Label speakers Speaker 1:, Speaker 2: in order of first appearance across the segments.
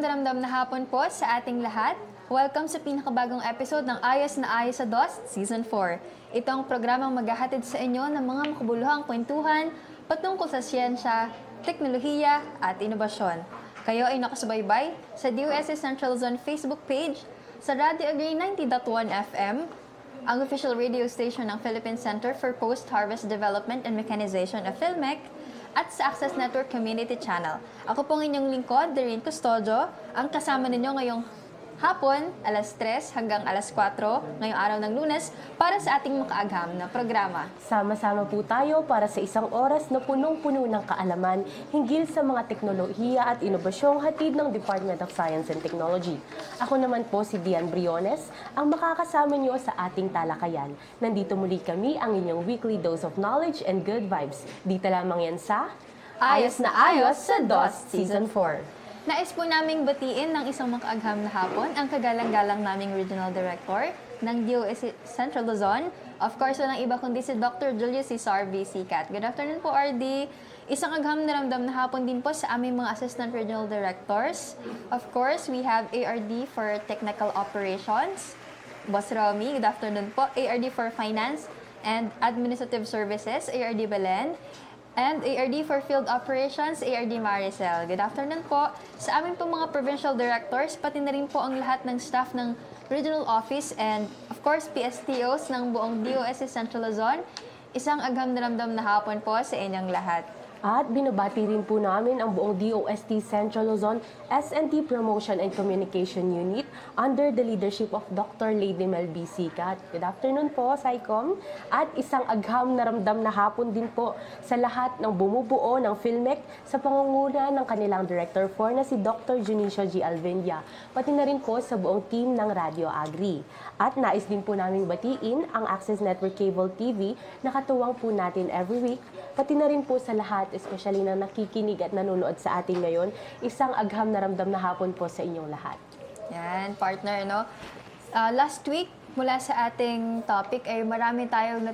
Speaker 1: Ramdam na hapon po sa ating lahat. Welcome sa pinakabagong episode ng Ayos na Ayos sa DOS Season 4. Ito ang programang maghahatid sa inyo ng mga makabuluhang kwentuhan patungkol sa siyensya, teknolohiya at inobasyon. Kayo ay nakasubaybay sa DOST Central Luzon Facebook page, sa Radio Agri 90.1 FM, ang official radio station ng Philippine Center for Post-Harvest Development and Mechanization of PhilMec, at sa Access Network Community Channel. Ako pong inyong lingkod, Doreen Custodio, ang kasama ninyo ngayong hapon, alas 3 hanggang alas 4, ngayong araw ng Lunes, para sa ating makaagham na programa.
Speaker 2: Sama-sama po tayo para sa isang oras na punong-puno ng kaalaman hinggil sa mga teknolohiya at inobasyong hatid ng Department of Science and Technology. Ako naman po si Dian Briones, ang makakasama nyo sa ating talakayan. Nandito muli kami, ang inyong weekly dose of knowledge and good vibes. Dito lamang yan sa
Speaker 1: Ayos na Ayos sa DOS Season 4. Nais po naming batiin ng isang makaagham na hapon ang kagalang-galang naming Regional Director ng DOST Central Luzon. Of course, walang iba kundi si Dr. Julius Cesar V. Sicat. Good afternoon po, RD. Isang agham na ramdam na hapon din po sa aming mga Assistant Regional Directors. Of course, we have ARD for Technical Operations, Boss Romy. Good afternoon po. ARD for Finance and Administrative Services, ARD Belen. And ARD for Field Operations, ARD Maricel. Good afternoon po. Sa amin po mga provincial directors, pati na rin po ang lahat ng staff ng Regional Office and of course PSTOs ng buong DOST Central Luzon. Isang agham na ramdam na hapon po sa inyong lahat.
Speaker 2: At binabati rin po namin ang buong DOST Central Luzon S&T Promotion and Communication Unit under the leadership of Dr. Lady Mel B. Sicat. Good afternoon po, SciCom. At isang agham na ramdam na hapon din po sa lahat ng bumubuo ng PhilMec sa pangunguna ng kanilang Director 4 na si Dr. Junicio G. Alvendia, pati na rin po sa buong team ng Radio Agri. At nais din po naming batiin ang Access Network Cable TV na katuwang po natin every week, pati na rin po sa lahat, especially na nakikinig at nanonood sa atin ngayon, isang agham na ramdam na hapon po sa inyong lahat.
Speaker 1: Yan, partner, no? Last week, mula sa ating topic ay marami tayong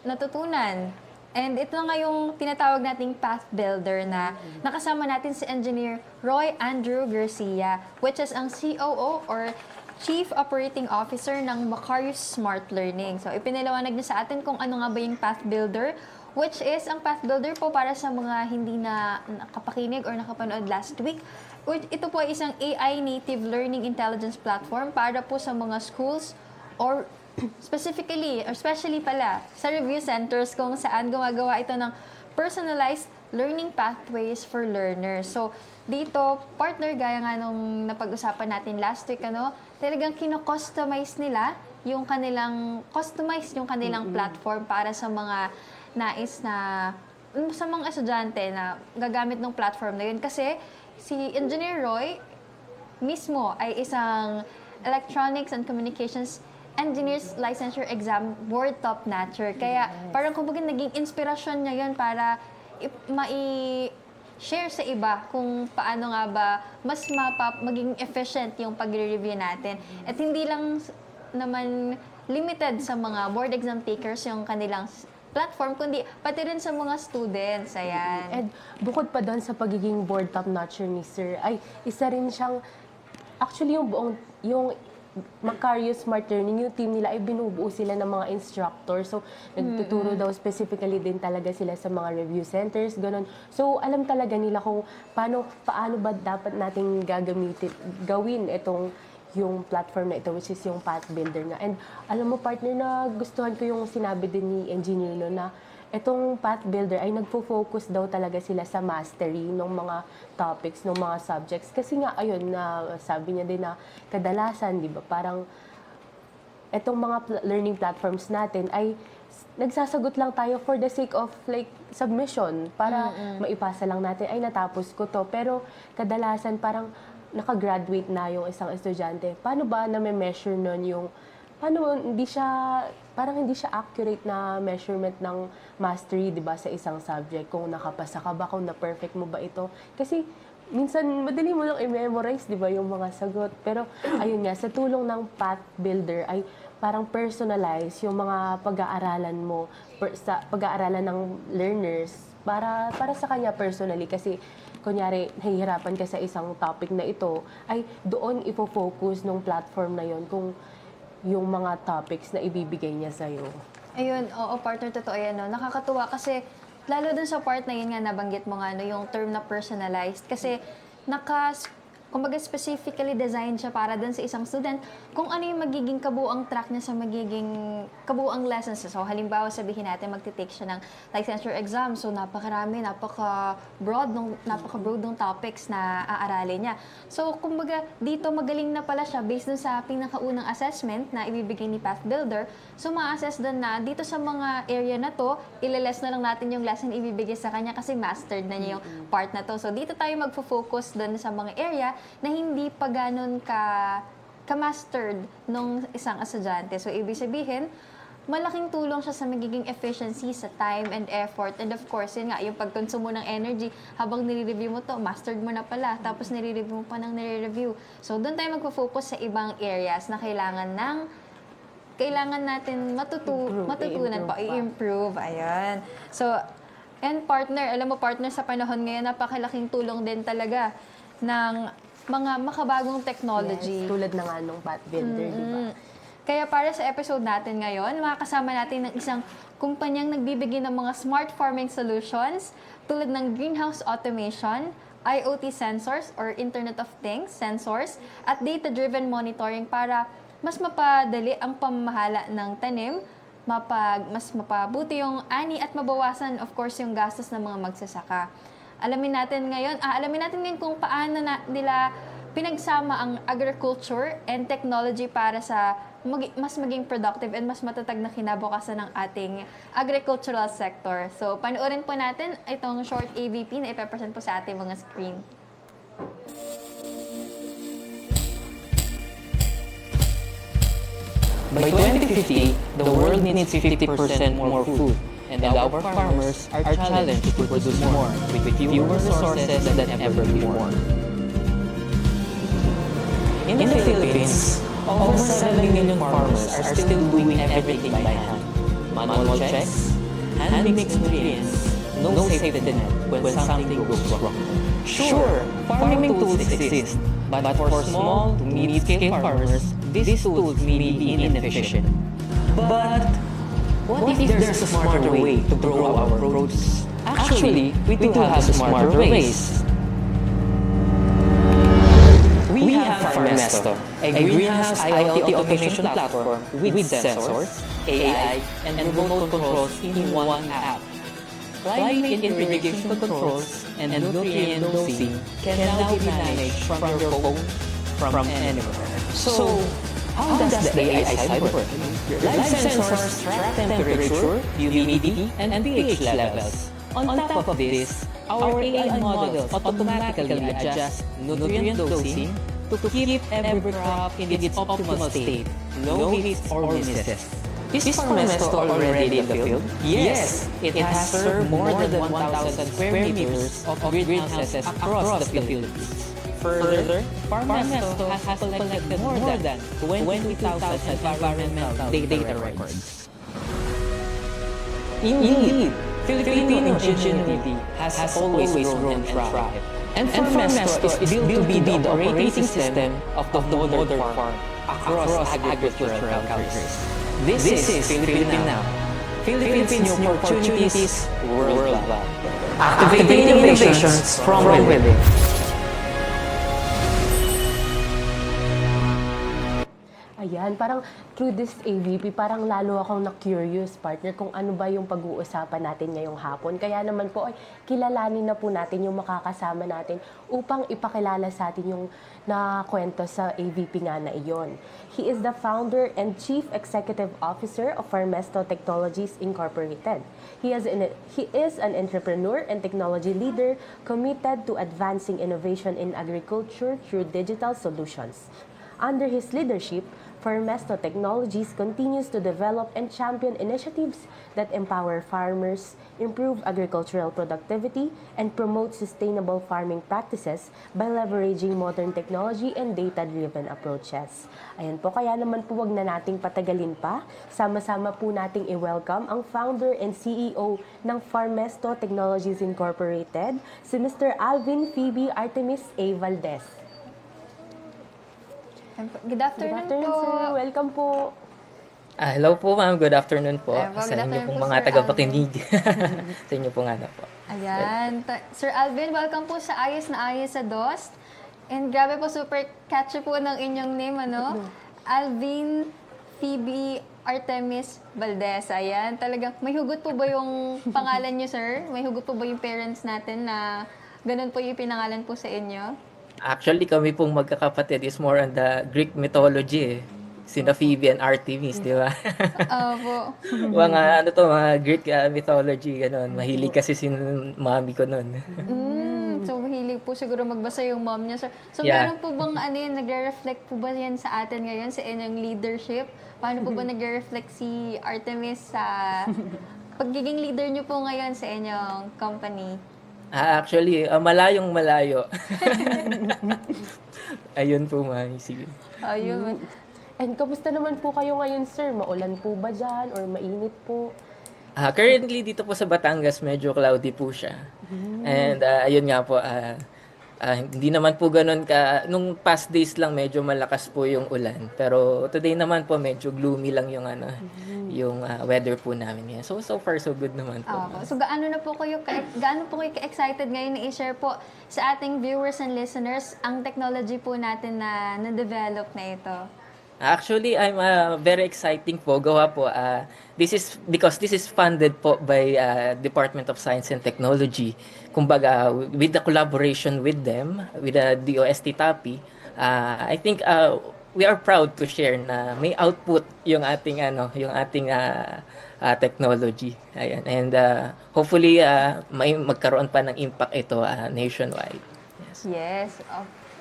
Speaker 1: natutunan. And ito nga yung tinatawag nating path builder na nakasama natin si Engineer Roy Andrew Garcia, which is ang COO or Chief Operating Officer ng Macarius Smart Learning. So, ipinaliwanag niya sa atin kung ano nga ba yung path builder, which is ang path builder po para sa mga hindi na nakapakinig or nakapanood last week. Ito po ay isang AI native learning intelligence platform para po sa mga schools or especially pala sa review centers kung saan gumagawa ito ng personalized learning pathways for learners. So, dito, partner, gaya nga nung napag-usapan natin last week, talagang kino-customize nila yung kanilang platform para sa mga nais na sa mga estudyante na gagamit ng platform na yun. Kasi si Engineer Roy mismo ay isang Electronics and Communications Engineers Licensure Exam Board Top Notcher. Kaya parang kumbaga naging inspirasyon niya yun para mai-share sa iba kung paano nga ba mas maging efficient yung pagre-review natin. At hindi lang naman limited sa mga board exam takers yung kanilang platform, kundi pati rin sa mga students. Ayan.
Speaker 2: And bukod pa doon sa pagiging board top notcher ni Sir, ay isa rin siyang, actually yung Macarius Smart Learning, yung team nila ay binubuo sila ng mga instructor. So, nagtuturo daw specifically din talaga sila sa mga review centers, ganun. So, alam talaga nila kung paano ba dapat nating gawin itong yung platform na ito, which is yung path builder nga. And alam mo, partner, na gustuhan ko yung sinabi din ni engineer no, na itong path builder ay nagfo-focus daw talaga sila sa mastery ng mga topics, ng mga subjects. Kasi nga, ayun, na sabi niya din na kadalasan, di ba, parang itong mga learning platforms natin ay nagsasagot lang tayo for the sake of like submission para maipasa lang natin, ay natapos ko to. Pero kadalasan parang nakagraduate na yung isang estudyante. Paano ba na-measure nun yung parang hindi siya accurate na measurement ng mastery, 'di ba, sa isang subject, kung nakapasa ka ba, kung na-perfect mo ba ito. Kasi minsan madali mo lang i-memorize, 'di ba, yung mga sagot. Pero ayun nga, sa tulong ng path builder ay parang personalize yung mga pag-aaralan mo sa pag-aaralan ng learners para sa kanya personally, kasi kunyari, nahihirapan ka sa isang topic na ito, ay doon ifo-focus nung platform na yon kung yung mga topics na ibibigay niya sa'yo.
Speaker 1: Ayun, oo, partner, totoo yan, no? Nakakatuwa kasi, lalo dun sa part na yun nga, nabanggit mo nga, no, yung term na personalized. Kasi, kumbaga specifically designed siya para dun sa isang student kung ano yung magiging kabuang track niya sa magiging kabuang lessons. So, halimbawa, sabihin natin, magte-take siya ng licensure exam. So, napaka-broad ng topics na aaralin niya. So, kumbaga, dito magaling na pala siya based dun sa pinakaunang assessment na ibibigay ni Path Builder. So, ma-assess dun na dito sa mga area na to, ilales na lang natin yung lesson ibibigay sa kanya kasi mastered na niya yung part na to. So, dito tayo magfo-focus dun sa mga area na hindi pa ganun ka-mastered nung isang estudyante. So, ibig sabihin, malaking tulong siya sa magiging efficiency sa time and effort. And of course, yun nga, yung pagkonsumo ng energy, habang nire-review mo to, mastered mo na pala, tapos nire-review mo pa ng nire-review. So, doon tayo magfo-focus sa ibang areas na kailangan natin matutunan pa, i-improve. Ayan. So, and partner, alam mo partner, sa panahon ngayon, napakalaking tulong din talaga ng mga makabagong technology.
Speaker 2: Yes, tulad na nga nung Path Builder, di ba?
Speaker 1: Kaya para sa episode natin ngayon, makakasama natin ng isang kumpanyang nagbibigay ng mga smart farming solutions tulad ng greenhouse automation, IoT sensors or Internet of Things sensors, at data-driven monitoring para mas mapadali ang pamamahala ng tanim, mas mapabuti yung ani at mabawasan of course yung gastos ng mga magsasaka. Alamin natin ngayon kung paano nila pinagsama ang agriculture and technology para sa mas maging productive and mas matatag na kinabukasan ng ating agricultural sector. So, panoorin po natin itong short AVP na ipepresent po sa ating mga screen.
Speaker 3: By 2050, the world needs 50% more food, and our farmers are challenged to produce more with fewer resources than ever before. In the Philippines, over 7 million farmers are still doing everything by hand. Manual checks, hand-mixed nutrients, no safety net when something goes wrong. Sure, farming tools exist, but for small to mid-scale farmers, these tools may be inefficient. But what if there's a smarter way to grow our produce? Actually, we do have smarter ways. We have Farmesto, a greenhouse IoT automation platform with sensors, AI, and remote controls in one app. Climate and irrigation controls and nutrient dosing can now be managed from your phone, from anywhere. So, how does the AI side work? Live sensors track temperature, humidity, and pH levels. On top of this, our AI models automatically adjust nutrient dosing to keep every crop in its optimal state. No hits or misses. Is Farmesto already in the field? Yes, it has served more than 1,000 square meters of greenhouses across the Philippines. Further, Farmesto has collected more than 20,000 environmental data records. Indeed, Filipino ingenuity has always grown and thrived. And Farmesto is built to be the operating system of the modern farm across agricultural countries. This is Philippine Now. Philippines' new opportunities worldwide. Activating innovations from within.
Speaker 2: Ayan, parang through this AVP, parang lalo akong na-curious, partner, kung ano ba yung pag-uusapan natin ngayong hapon. Kaya naman po, kilalanin na po natin yung makakasama natin upang ipakilala sa atin yung nakwento sa AVP nga na iyon. He is the founder and Chief Executive Officer of Farmesto Technologies Incorporated. He is an entrepreneur and technology leader committed to advancing innovation in agriculture through digital solutions. Under his leadership, Farmesto Technologies continues to develop and champion initiatives that empower farmers, improve agricultural productivity, and promote sustainable farming practices by leveraging modern technology and data-driven approaches. Ayan po, kaya naman po wag na nating patagalin pa. Sama-sama po nating i-welcome ang founder and CEO ng Farmesto Technologies Incorporated, si Mr. Alvin Phoebe Artemis A. Valdez.
Speaker 1: Good afternoon,
Speaker 2: Good afternoon,
Speaker 1: po.
Speaker 2: sir. Welcome po.
Speaker 3: Hello po ma'am, good afternoon po
Speaker 1: Good
Speaker 3: sa inyo
Speaker 1: afternoon
Speaker 3: pong
Speaker 1: po,
Speaker 3: mga
Speaker 1: Sir
Speaker 3: tagapakinig. Sa inyo pong ano po.
Speaker 1: Ayan. Sir Alvin, welcome po sa Ayos na Ayos sa DOST. And grabe po, super catchy po ng inyong name, ano? Alvin Phoebe Artemis Valdez. Ayan, talagang may hugot po ba yung pangalan niyo, sir? May hugot po ba yung parents natin na ganun po yung pinangalan po sa inyo?
Speaker 3: Actually, kami pong magkakapatid is more on the Greek mythology eh. Sina Phoebe and Artemis, di ba?
Speaker 1: Opo.
Speaker 3: Mga ano to, mga Greek mythology, gano'n. Mahilig kasi si mami ko nun.
Speaker 1: So, mahilig po siguro magbasa yung mom niya, sir. So,
Speaker 3: Yeah.
Speaker 1: meron po bang ano yun, nagre-reflect po ba yan sa atin ngayon, sa inyong leadership? Paano po ba nagre-reflect si Artemis sa pagiging leader niyo po ngayon sa inyong company?
Speaker 3: Actually, malayong malayo. Ayun po, mami. Sige.
Speaker 1: Ayun.
Speaker 2: And kamusta naman po kayo ngayon, sir? Maulan po ba dyan or mainit po?
Speaker 3: Currently, dito po sa Batangas, medyo cloudy po siya. And ayun nga po, hindi naman po ganun nung past days lang medyo malakas po yung ulan. Pero today naman po medyo gloomy lang yung yung weather po namin. So far so good naman po.
Speaker 1: Opo. So, gaano po kayo ka-excited ngayon na i-share po sa ating viewers and listeners ang technology po natin na na-develop na ito?
Speaker 3: Actually, I'm very exciting po. Gawa po, this is because this is funded po by Department of Science and Technology. Kumbaga, with the collaboration with them, with the DOST TAPI, I think we are proud to share na may output yung ating technology. Ayan. And hopefully may magkaroon pa ng impact ito nationwide.
Speaker 1: Yes.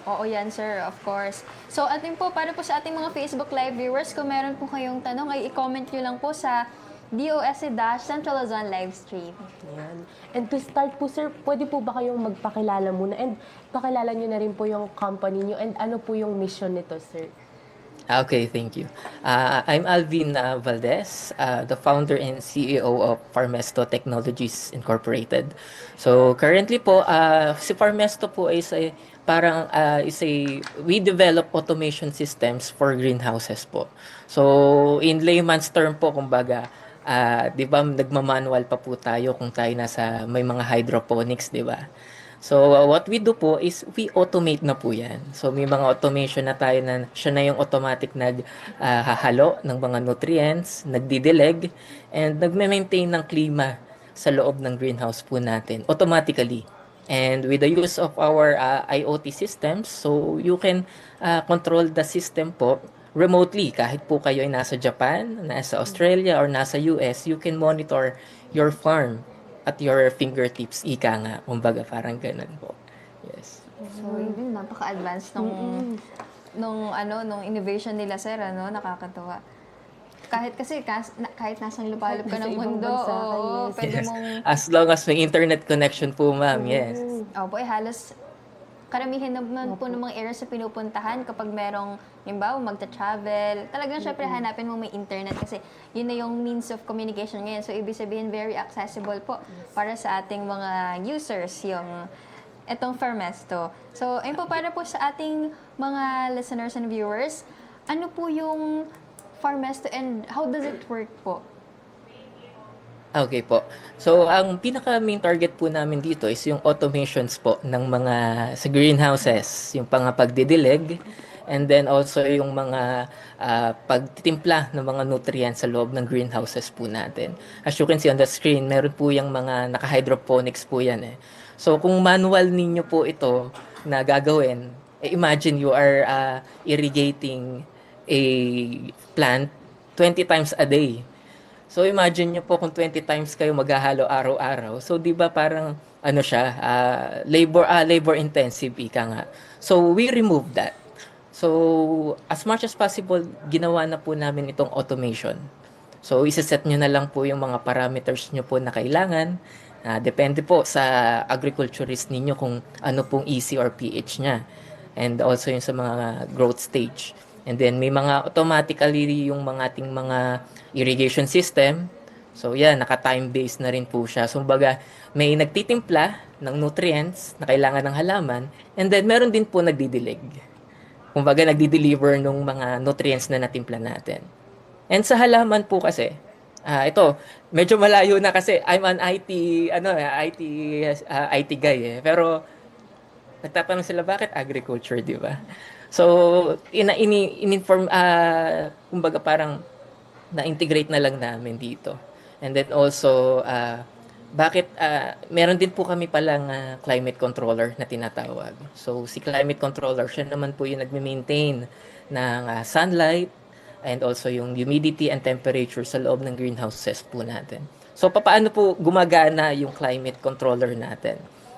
Speaker 1: Oo yan, sir. Of course. So, atin po, para po sa ating mga Facebook Live viewers, kung meron po kayong tanong, ay i-comment nyo lang po sa DOST-Central Luzon Livestream.
Speaker 2: Ayan. And to start po, sir, pwede po ba kayong magpakilala muna? And pakilala nyo na rin po yung company nyo and ano po yung mission nito, sir?
Speaker 3: Okay, thank you. I'm Alvin Valdez, the founder and CEO of Farmesto Technologies Incorporated. So currently po, si Farmesto po is we develop automation systems for greenhouses po. So in layman's term po, kumbaga, di ba nagmamanual pa po tayo kung tayo may mga hydroponics, di ba? So, what we do po is we automate na po yan. So, may mga automation na tayo na siya na yung automatic naghahalo ng mga nutrients, nagdidilig, and nagme-maintain ng klima sa loob ng greenhouse po natin automatically. And with the use of our IoT systems, so you can control the system po remotely. Kahit po kayo ay nasa Japan, nasa Australia, or nasa US, you can monitor your farm at your fingertips, ika nga. Kumbaga, parang ganun po. Yes.
Speaker 1: So, yun, napaka-advanced nung innovation nila, sir, ano, nakakatuwa. Kahit nasang lupalop ka
Speaker 2: Sa
Speaker 1: ng
Speaker 2: ibang
Speaker 1: mundo,
Speaker 2: bansa ka,
Speaker 1: oo,
Speaker 2: yes.
Speaker 1: pwede
Speaker 3: Yes.
Speaker 1: mong,
Speaker 3: As long as may internet connection po, ma'am, yes.
Speaker 1: opo, halos, karamihan naman po ng mga areas na pinupuntahan kapag merong, halimbawa, magta-travel, talagang syempre hanapin mo may internet kasi yun na yung means of communication ngayon. So, ibig sabihin, very accessible po para sa ating mga users, yung etong Farmesto. So, ayun po, para po sa ating mga listeners and viewers, ano po yung Farmesto and how does it work po?
Speaker 3: Okay po. So, ang pinaka-main target po namin dito is yung automations po ng mga sa greenhouses, yung pagdidilig, and then also yung mga pagtitimpla ng mga nutrients sa loob ng greenhouses po natin. As you can see on the screen, meron po yung mga naka-hydroponics po yan eh. So, kung manual ninyo po ito na gagawin, imagine you are irrigating a plant 20 times a day. So imagine nyo po kung 20 times kayo maghahalo araw-araw. So 'di ba parang labor intensive ika nga. So we remove that.
Speaker 4: So, as much as possible, ginawa na po namin itong automation. So, isa-set nyo na lang po yung mga parameters nyo po na kailangan. Depende po sa agriculturist ninyo kung ano pong EC or pH niya. And also yung sa mga growth stage. And then, may mga automatically yung mga ating mga irrigation system. So, yan, naka-time-based na rin po siya. So, baga, may nagtitimpla ng nutrients na kailangan ng halaman. And then, meron din po nagdidilig. Kumbaga, nagdi-deliver ng mga nutrients na natimpla natin. And sa halaman po kasi, ito, medyo malayo na kasi I'm an IT, IT guy eh. Pero, nagtatanong sila, bakit agriculture, di ba? So, in-inform, kumbaga parang na-integrate na lang namin dito. And then also, bakit meron din po kami palang climate controller na tinatawag. So si climate controller, siya naman po yung nagme-maintain ng sunlight and also yung humidity and temperature sa loob ng greenhouses po natin. So paano po gumagana yung climate controller natin?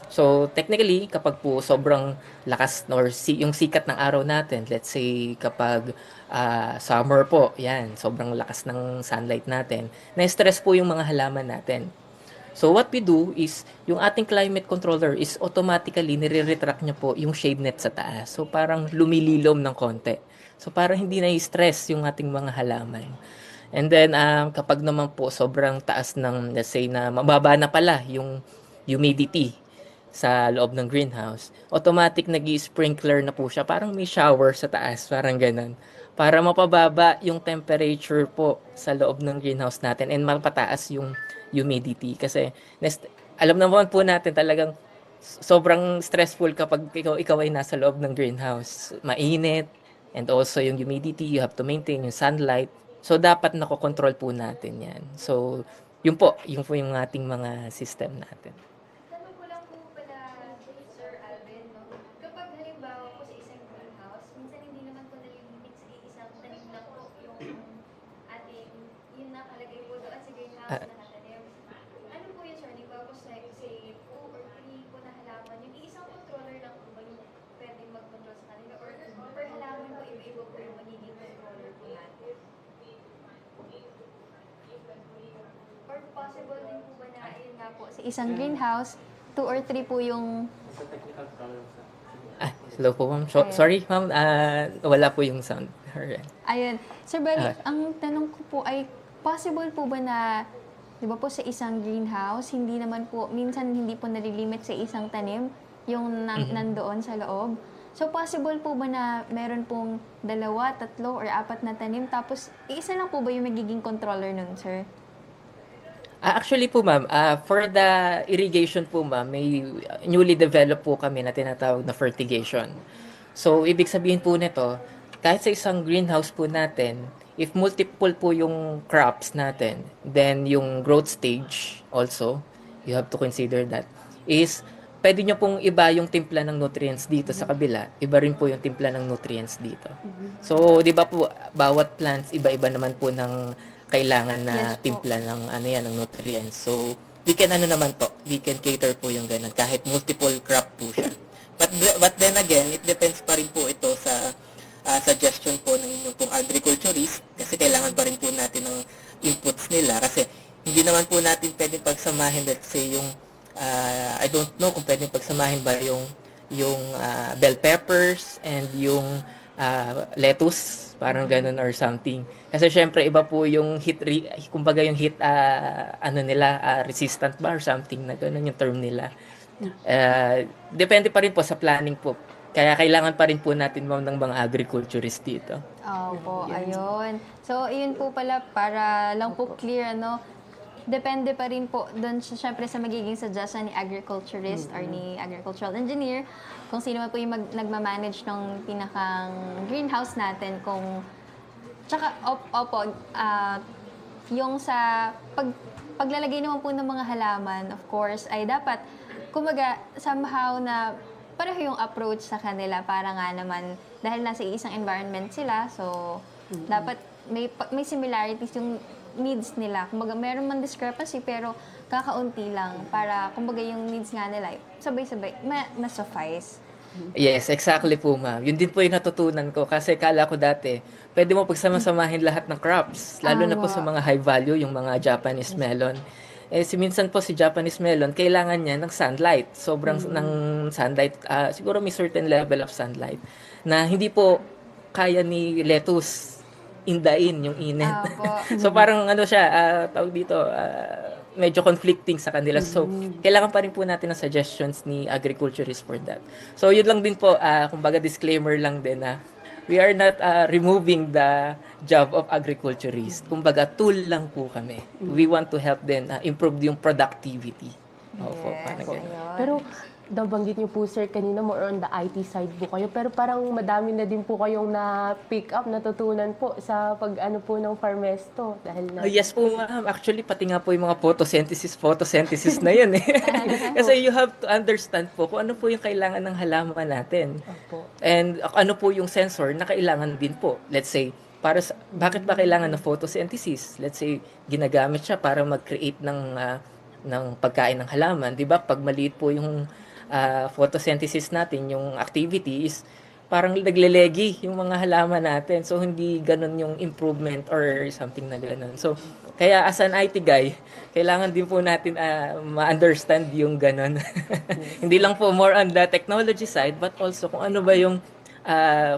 Speaker 4: So technically, kapag po sobrang lakas or yung sikat ng araw natin, let's say kapag summer po, yan, sobrang lakas ng sunlight natin, na-stress po yung mga halaman natin. So what we do is, yung ating climate controller is automatically nire-retract niya po yung shade net sa taas. So parang lumililom ng konti. So parang hindi na-stress yung ating mga halaman. And then kapag naman po sobrang taas ng, let's say na mababa na pala yung humidity sa loob ng greenhouse, automatic nag-i-sprinkler na po siya. Parang may shower sa taas, parang ganun. Para mapababa yung temperature po sa loob ng greenhouse natin and mapataas yung humidity. Kasi alam naman po natin talagang sobrang stressful kapag ikaw ay nasa loob ng greenhouse. Mainit and also yung humidity, you have to maintain yung sunlight. So dapat nakokontrol po natin yan. So yun po yung ating mga system natin.
Speaker 1: Tanong ko lang po pala, Sir Alvin, no? Kapag halimbawa po sa isang greenhouse, minsan hindi naman po nalilimit sa isang tanim lang po yung ating, yun nakalagay po doon sa greenhouse na natanim. Ano po yun, sir? Halimbawa po sa, say, 2 or 3 po na halaman, yung isang controller lang po ba yung pwedeng mag-control sa kanila? Or per halaman po, iba-iba po yung magiging controller po natin? Or possible din po ba na, ayun nga po, sa isang greenhouse, 2 or 3 po yung...
Speaker 4: Hello po ma'am. Sorry ma'am, wala po yung sound. Alright.
Speaker 1: Ayun. Sir Bali, ang tanong ko po ay, possible po ba na, di ba po sa isang greenhouse, hindi naman po, minsan hindi po nalilimit sa isang tanim, yung nandoon sa loob. So, possible po ba na meron pong 2, 3, or 4 na tanim, tapos isa lang po ba yung magiging controller nun, sir?
Speaker 4: Actually po ma'am, for the irrigation po ma'am, may newly developed po kami na tinatawag na fertigation. So, ibig sabihin po nito, kahit sa isang greenhouse po natin, if multiple po yung crops natin, then yung growth stage also, you have to consider that, is pwede nyo pong iba yung timpla ng nutrients dito sa kabila, iba rin po yung timpla ng nutrients dito. So, di ba po, bawat plants, iba-iba naman po ng kailangan na
Speaker 1: Yes po.
Speaker 4: timpla ng ng nutrients. So, we can we can cater po yung ganun kahit multiple crop po siya. But then again, it depends pa rin po ito sa suggestion po ng inyong pong agriculturist kasi kailangan pa rin po natin ng inputs nila kasi hindi naman po natin pwedeng pagsamahin, let's say yung I don't know kung pwedeng pagsamahin ba yung bell peppers and yung lettuce, parang ganun or something. Kasi syempre iba po yung kumbaga yung heat resistant ba or something na ganun yung term nila. Depende pa rin po sa planning po. Kaya kailangan pa rin po natin ma'am ng mga agriculturist dito.
Speaker 1: Opo, ayun. So, yun po pala, para lang po clear, ano, depende pa rin po doon syempre sa magiging suggestion ni agriculturist or ni agricultural engineer, kung sino man po yung nagmamanage ng pinakang greenhouse natin, kung tsaka, opo, yung sa paglalagay naman po ng mga halaman, of course, ay dapat, kumbaga, somehow na pareho yung approach sa kanila para nga naman, dahil nasa isang environment sila, so, dapat may similarities yung needs nila. Kumbaga, meron man discrepancy, pero kakaunti lang para, kumbaga, yung needs nga nila, sabay-sabay, ma-suffice.
Speaker 4: Yes, exactly po, ma'am. Yun din po yung natutunan ko kasi kala ko dati, pwede mo pagsama-samahin lahat ng crops, lalo na po sa
Speaker 1: Tama.
Speaker 4: mga high value, yung mga Japanese melon. Eh, minsan po si Japanese melon, kailangan niya ng sunlight. Sobrang ng sunlight, siguro may certain level of sunlight na hindi po kaya ni lettuce indain yung init.
Speaker 1: Apo.
Speaker 4: So parang ano siya, tawag dito, medyo conflicting sa kanila. So kailangan pa rin po natin ng suggestions ni agriculturist for that. So yun lang din po, kumbaga disclaimer lang din na we are not removing the job of agriculturist. Kumbaga tool lang po kami. We want to help them improve yung productivity. Opo, parang
Speaker 1: Yes,
Speaker 4: ganun.
Speaker 1: ayun.
Speaker 2: Pero nabanggit niyo po sir kanina more on the IT side po kayo pero parang madami na din po kayong na pick up natutunan po sa pag ano po ng Farmesto dahil na
Speaker 4: Yes po, ma'am. Actually, pati nga po yung mga photosynthesis na yun eh. Kasi you have to understand po kung ano po yung kailangan ng halaman natin.
Speaker 2: Opo.
Speaker 4: And ano po yung sensor na kailangan din po. Let's say, bakit ba kailangan ng photosynthesis? Let's say, ginagamit siya para mag-create ng pagkain ng halaman. Di ba? Pag maliit po yung photosynthesis natin, yung activities, parang naglelegi yung mga halaman natin. So, hindi ganun yung improvement or something na ganun. So, kaya as an IT guy, kailangan din po natin ma-understand yung ganun. Hindi lang po more on the technology side, but also kung ano ba yung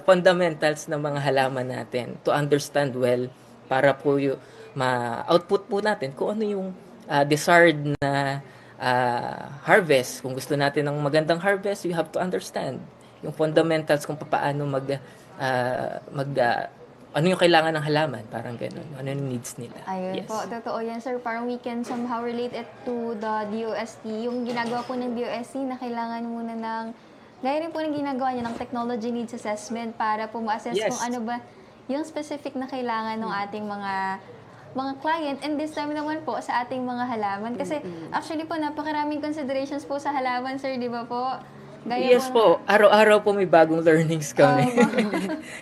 Speaker 4: fundamentals ng mga halaman natin to understand well para po yung ma-output po natin kung ano yung desired na harvest. Kung gusto natin ng magandang harvest, you have to understand yung fundamentals kung paano ano yung kailangan ng halaman, parang ganun. Ano yung needs nila.
Speaker 1: Ayun
Speaker 4: Yes.
Speaker 1: po, totoo yan sir. Parang we can somehow relate it to the DOST. Yung ginagawa po ng DOST na kailangan muna ng, gaya rin po ng ginagawa niya ng technology needs assessment para po ma-assess
Speaker 4: Yes.
Speaker 1: kung ano ba yung specific na kailangan ng ating mga client and this time naman po sa ating mga halaman. Kasi actually po, napakaraming considerations po sa halaman sir, di ba po? Gaya
Speaker 4: Yes po, araw-araw po may bagong learnings kami.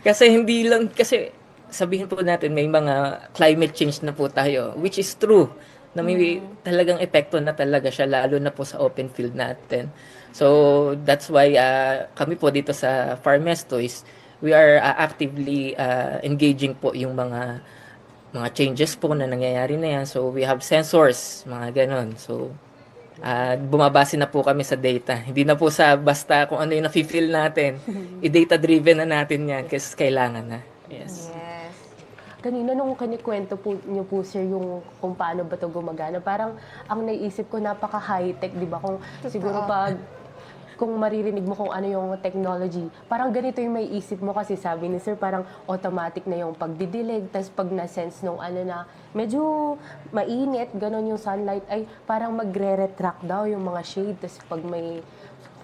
Speaker 4: Kasi hindi lang, kasi sabihin po natin may mga climate change na po tayo, which is true, na may talagang epekto na talaga siya, lalo na po sa open field natin. So, that's why kami po dito sa Farmesto is, we are actively engaging po yung mga changes po na nangyayari na yan. So, we have sensors, mga ganon. So, bumabase na po kami sa data. Hindi na po sa basta kung ano yung nafe-feel natin. I-data-driven na natin yan kasi kailangan na. Yes.
Speaker 1: Yes.
Speaker 2: Kanina nung kinikwento po niyo po sir yung kung paano ba 'to gumagana, parang ang naisip ko napaka high-tech, 'di ba? Kung siguro pag kung maririnig mo kung ano yung technology, parang ganito yung may isip mo kasi sabi ni sir parang automatic na yung pagdidilig, tapos pag na-sense nung ano na medyo mainit, ganon yung sunlight, ay parang magre-retract daw yung mga shade, tapos pag may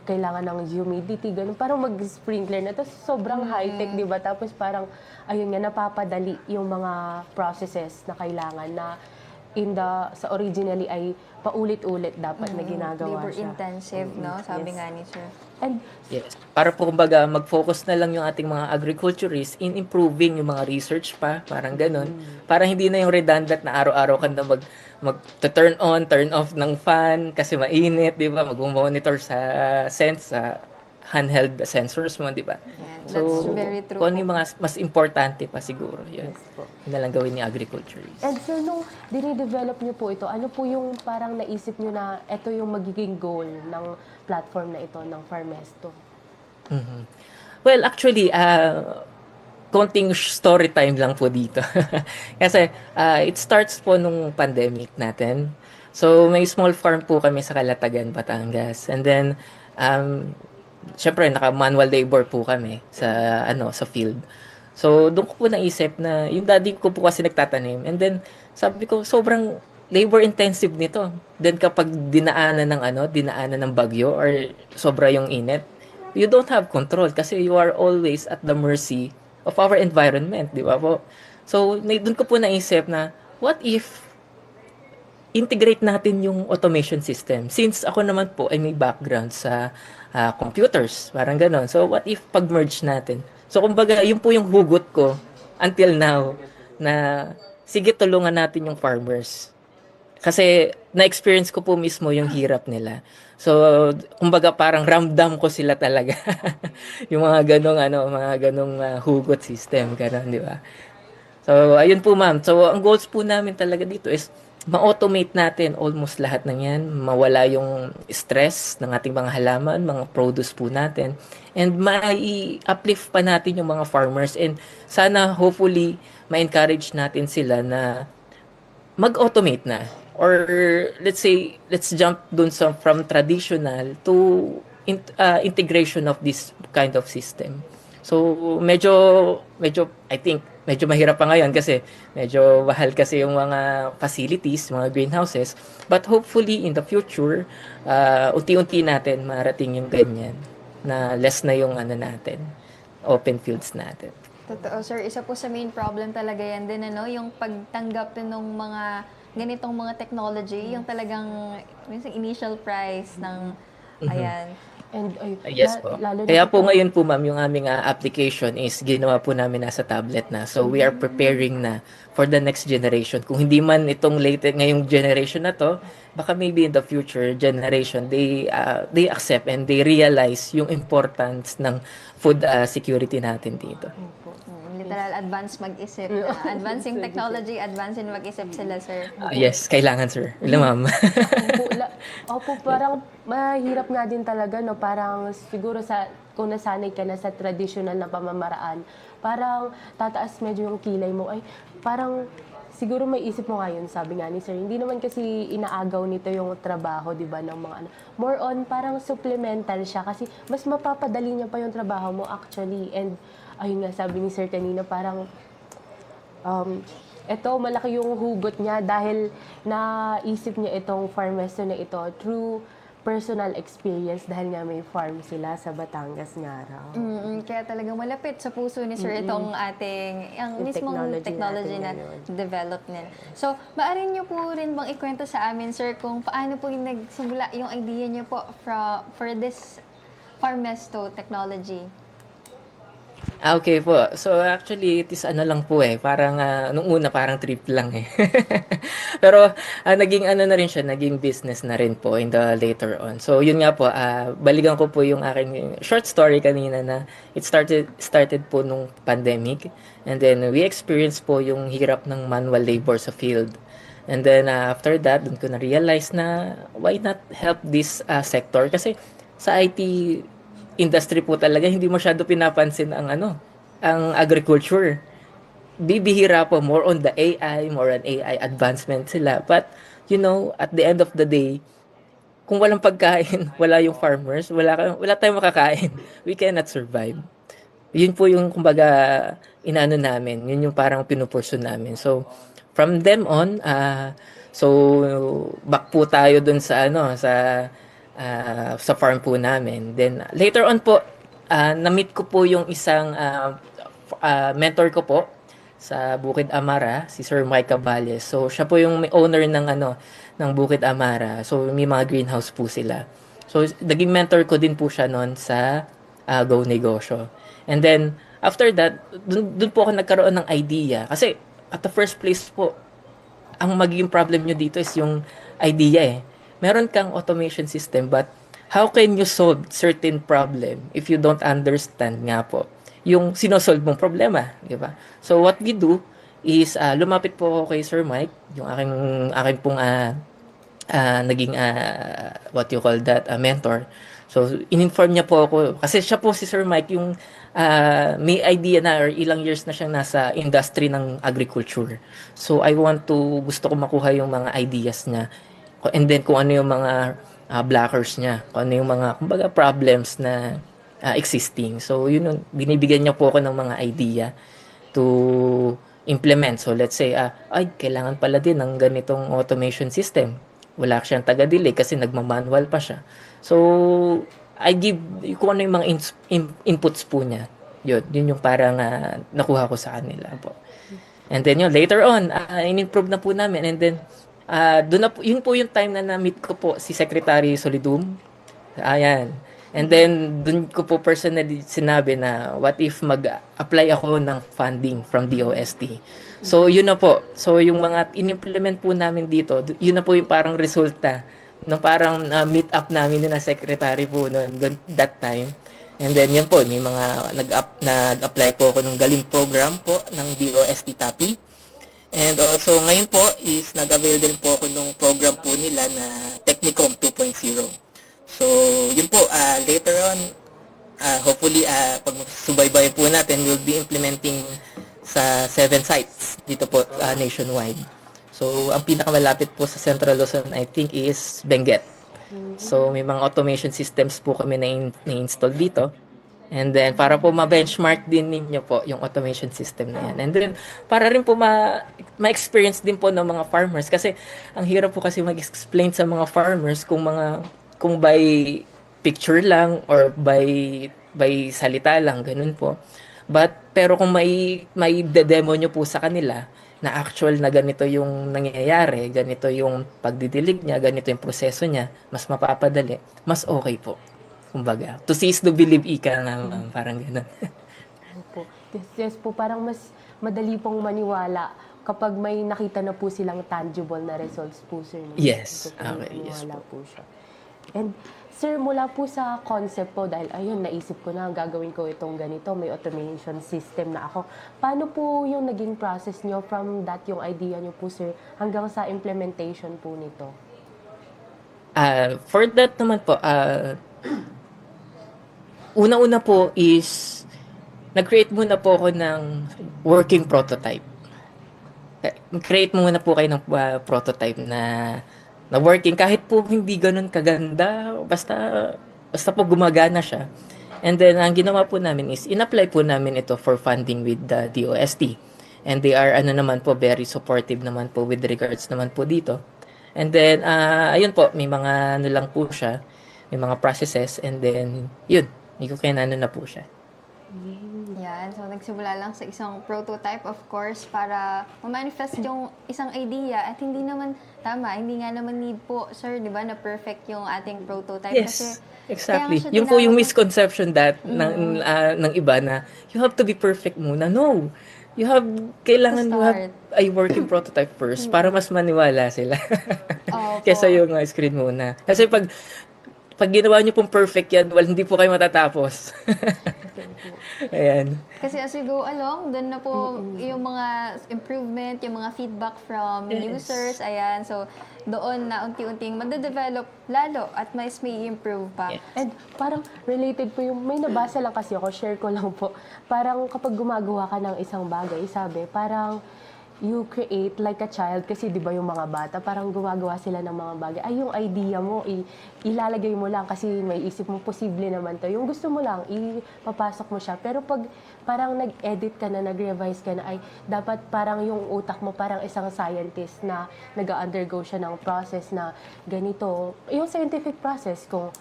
Speaker 2: kailangan ng humidity, ganun. Parang mag-sprinkler na. Tapos sobrang high-tech, di ba? Tapos parang, ayun nga, napapadali yung mga processes na kailangan na sa originally ay paulit-ulit dapat na ginagawa
Speaker 1: Labor
Speaker 2: siya.
Speaker 1: intensive, no? Sabi
Speaker 2: Yes.
Speaker 1: nga ni sir.
Speaker 2: And
Speaker 4: Yes. Para po kumbaga mag-focus na lang yung ating mga agriculturists in improving yung mga research pa, parang ganun. Para hindi na yung redundant na araw-araw ka na turn on, turn off ng fan kasi mainit, di ba? Mag-monitor sa sa handheld sensors mo, di ba?
Speaker 1: Yan, that's very true
Speaker 4: Kung ano
Speaker 1: po.
Speaker 4: yung mga mas importante pa siguro, yun.
Speaker 2: yes po.
Speaker 4: Yun na lang gawin ni agriculturist.
Speaker 2: And so, nung dinidevelop niyo po ito, ano po yung parang naisip niyo na ito yung magiging goal ng platform na ito, ng Farmesto?
Speaker 4: Mhm. Well, actually, konting story time lang po dito. Kasi it starts po nung pandemic natin. So, may small farm po kami sa Calatagan, Batangas. And then, syempre, naka-manual labor po kami sa field. So, doon ko po naisip na, yung daddy ko po kasi nagtatanim. And then, sabi ko, sobrang labor intensive nito. Then kapag dinaanan ng bagyo or sobra yung init, you don't have control kasi you are always at the mercy of our environment, di ba po? So, doon ko po naisip na, what if integrate natin yung automation system? Since ako naman po ay may background sa computers, parang ganon. So, what if pag-merge natin? So, kumbaga, yun po yung hugot ko until now na sige, tulungan natin yung farmers. Kasi na-experience ko po mismo yung hirap nila. So, kumbaga parang ramdam ko sila talaga. Yung mga ganong hugot system, gano'n, di ba? So, ayun po ma'am. So, ang goals po namin talaga dito is ma-automate natin almost lahat ng yan. Mawala yung stress ng ating mga halaman, mga produce po natin. And mai-uplift pa natin yung mga farmers. And sana hopefully ma-encourage natin sila na mag-automate na. Or let's say, let's jump dun from traditional to integration of this kind of system. So medyo I think medyo mahirap pa ngayon kasi medyo mahal kasi yung mga facilities, mga greenhouses. But hopefully in the future, unti-unti natin marating yung ganyan na less na yung natin, open fields natin.
Speaker 1: Totoo, sir. Isa po sa main problem talaga yan din, yung pagtanggap ng mga ganitong mga technology, yung talagang minsan initial price ng, ayan.
Speaker 2: And
Speaker 4: Yes po.
Speaker 2: lalo na
Speaker 4: Kaya po ngayon po ma'am, yung aming application is ginawa po namin nasa tablet na. So we are preparing na for the next generation. Kung hindi man itong ngayong generation na to, baka maybe in the future generation, they accept and they realize yung importance ng food security natin dito.
Speaker 1: Literal, advance mag-isip. Advancing technology, advancing mag-isip sila, sir.
Speaker 4: Yes, kailangan sir. Ma'am.
Speaker 2: Opo, parang mahirap nga din talaga, no? Parang siguro kung nasanay ka na sa traditional na pamamaraan, parang tataas medyo yung kilay mo. Ay, parang siguro may isip mo ngayon, sabi nga ni sir, hindi naman kasi inaagaw nito yung trabaho, di ba, ng mga more on parang supplemental siya kasi mas mapapadali niya pa yung trabaho mo actually. And ayun nga, sabi ni sir kanina, parang eto, malaki yung hugot niya dahil naisip niya itong Farmesto na ito through personal experience dahil nga may farm sila sa Batangas nga raw.
Speaker 1: Kaya talagang malapit sa puso ni sir itong ating, ang
Speaker 2: Yung
Speaker 1: mismong
Speaker 2: technology
Speaker 1: technology na
Speaker 2: natin ngayon.
Speaker 1: development. So, maaari niyo po rin bang ikwento sa amin, sir, kung paano po yung nagsimula yung idea niyo po for this Farmesto technology?
Speaker 4: Okay po. So actually, it is lang po parang nung una parang trip lang Pero naging na rin siya, naging business na rin po in the later on. So yun nga po, balikan ko po yung aking short story kanina na it started po nung pandemic. And then we experienced po yung hirap ng manual labor sa field. And then after that, dun ko na-realize na why not help this sector? Kasi sa IT industry po talaga hindi masyado pinapansin ang agriculture. Bibihira po, more on the AI, more on AI advancement sila. But at the end of the day, kung walang pagkain, wala yung farmers, wala tayong makakain. We cannot survive. Yun po yung kumbaga inaano namin, yun yung parang pinupursu namin. So from them on, so back po tayo dun sa sa farm po namin. Then later on po, na-meet ko po yung isang mentor ko po sa Bukid Amara, si Sir Mike Caballes. So siya po yung may owner ng Bukid Amara. So may mga greenhouse po sila. So naging mentor ko din po siya noon sa Go Negosyo. And then after that, dun po ako nagkaroon ng idea kasi at the first place po, ang magiging problem nyo dito is yung idea meron kang automation system, but how can you solve certain problem if you don't understand nga po yung sinosolve mong problema, di ba? So what we do is lumapit po ako kay Sir Mike, yung aking pong naging what you call that, mentor. So in-inform niya po ako kasi siya po si Sir Mike yung may idea na or ilang years na siyang nasa industry ng agriculture. So gusto ko makuha yung mga ideas niya. And then kung ano yung mga blockers niya, kung ano yung mga kumbaga problems na existing. So yun yung binibigyan niya po ako ng mga idea to implement. So let's say kailangan pala din ng ganitong automation system. Wala siyang taga-delay kasi nagmamanual pa siya. So I give kung ano yung mga inputs po niya. Yun yung parang nakuha ko sa kanila po. And then later on, in-improve na po namin. And then yun po yung time na na-meet ko po si Secretary Solidum. Ayan. And then, dun ko po personally sinabi na what if mag-apply ako ng funding from DOST. So, yun na po. So, yung mga in-implement po namin dito, yun na po yung parang resulta nung parang meet up namin na secretary po noon that time. And then yun po, may mga nag-apply po ako ng Galing program po ng DOST TAPI. And also ngayon po is nag-avail din po ako ng program po nila na Technicom 2.0. So yun po, later on, hopefully pag subaybayan po natin, we'll be implementing sa 7 sites dito po nationwide. So ang pinakamalapit po sa Central Luzon I think is Benguet. So may mga automation systems po kami na-install dito. And then para po ma-benchmark din ninyo po yung automation system na yan. And then para rin po ma-experience din po ng mga farmers kasi ang hirap po kasi mag-explain sa mga farmers kung by picture lang or by salita lang, ganun po. Pero kung may de-demo nyo po sa kanila na actual na ganito yung nangyayari, ganito yung pagdidilig niya, ganito yung proseso niya, mas mapapadali, mas okay po. Kumbaga, to see is to believe, ika nga, parang gano'n.
Speaker 2: Po. Yes po, parang mas madali pong maniwala kapag may nakita na po silang tangible na results po, sir.
Speaker 4: Yes.
Speaker 2: So,
Speaker 4: Okay, yes
Speaker 2: maniwala po siya. And sir, mula po sa concept po, dahil ayun, naisip ko na gagawin ko itong ganito, may automation system na ako. Paano po yung naging process nyo from that, yung idea nyo po, sir, hanggang sa implementation po nito?
Speaker 4: For that naman po, una-una po is nag-create muna po ako ng working prototype. Create muna po kayo ng prototype na working kahit po hindi ganun kaganda, basta po gumagana siya. And then ang ginawa po namin is in-apply po namin ito for funding with the DOST. And they are naman po very supportive naman po with regards naman po dito. And then ayun po, may mga lang po siya, may mga processes, and then yun, hindi ko kaya na po siya.
Speaker 1: Yan. So, nagsimula lang sa isang prototype, of course, para ma-manifest yung isang idea. At hindi naman, hindi nga naman need po, sir, di ba, na perfect yung ating prototype.
Speaker 4: Yes,
Speaker 1: Kasi,
Speaker 4: exactly.
Speaker 1: kaya nga siya
Speaker 4: Yung po yung
Speaker 1: tinawag-
Speaker 4: misconception ng iba na you have to be perfect muna. No. Kailangan mo have a working prototype first para mas maniwala sila.
Speaker 1: Opo.
Speaker 4: Kesa yung screen muna. Kasi pag ginawa niyo pong perfect yan, hindi po kayo matatapos. Ayan.
Speaker 1: Kasi as we go along, doon na po yung mga improvement, yung mga feedback from
Speaker 4: Yes.
Speaker 1: users, ayan. So, doon na unti-unting magde-develop lalo at mas may improve pa.
Speaker 4: Yes.
Speaker 2: And parang related po yung, may nabasa lang kasi ako, share ko lang po. Parang kapag gumagawa ka ng isang bagay, sabi, parang you create like a child kasi 'di ba yung mga bata parang gumagawa sila ng mga bagay ay yung idea mo ilalagay mo lang kasi may isip mo posible naman to yung gusto mo lang ipapasok mo siya pero pag parang nag-edit ka na nag-revise ka na ay dapat parang yung utak mo parang isang scientist na nag-undergo siya ng process na ganito yung scientific process kung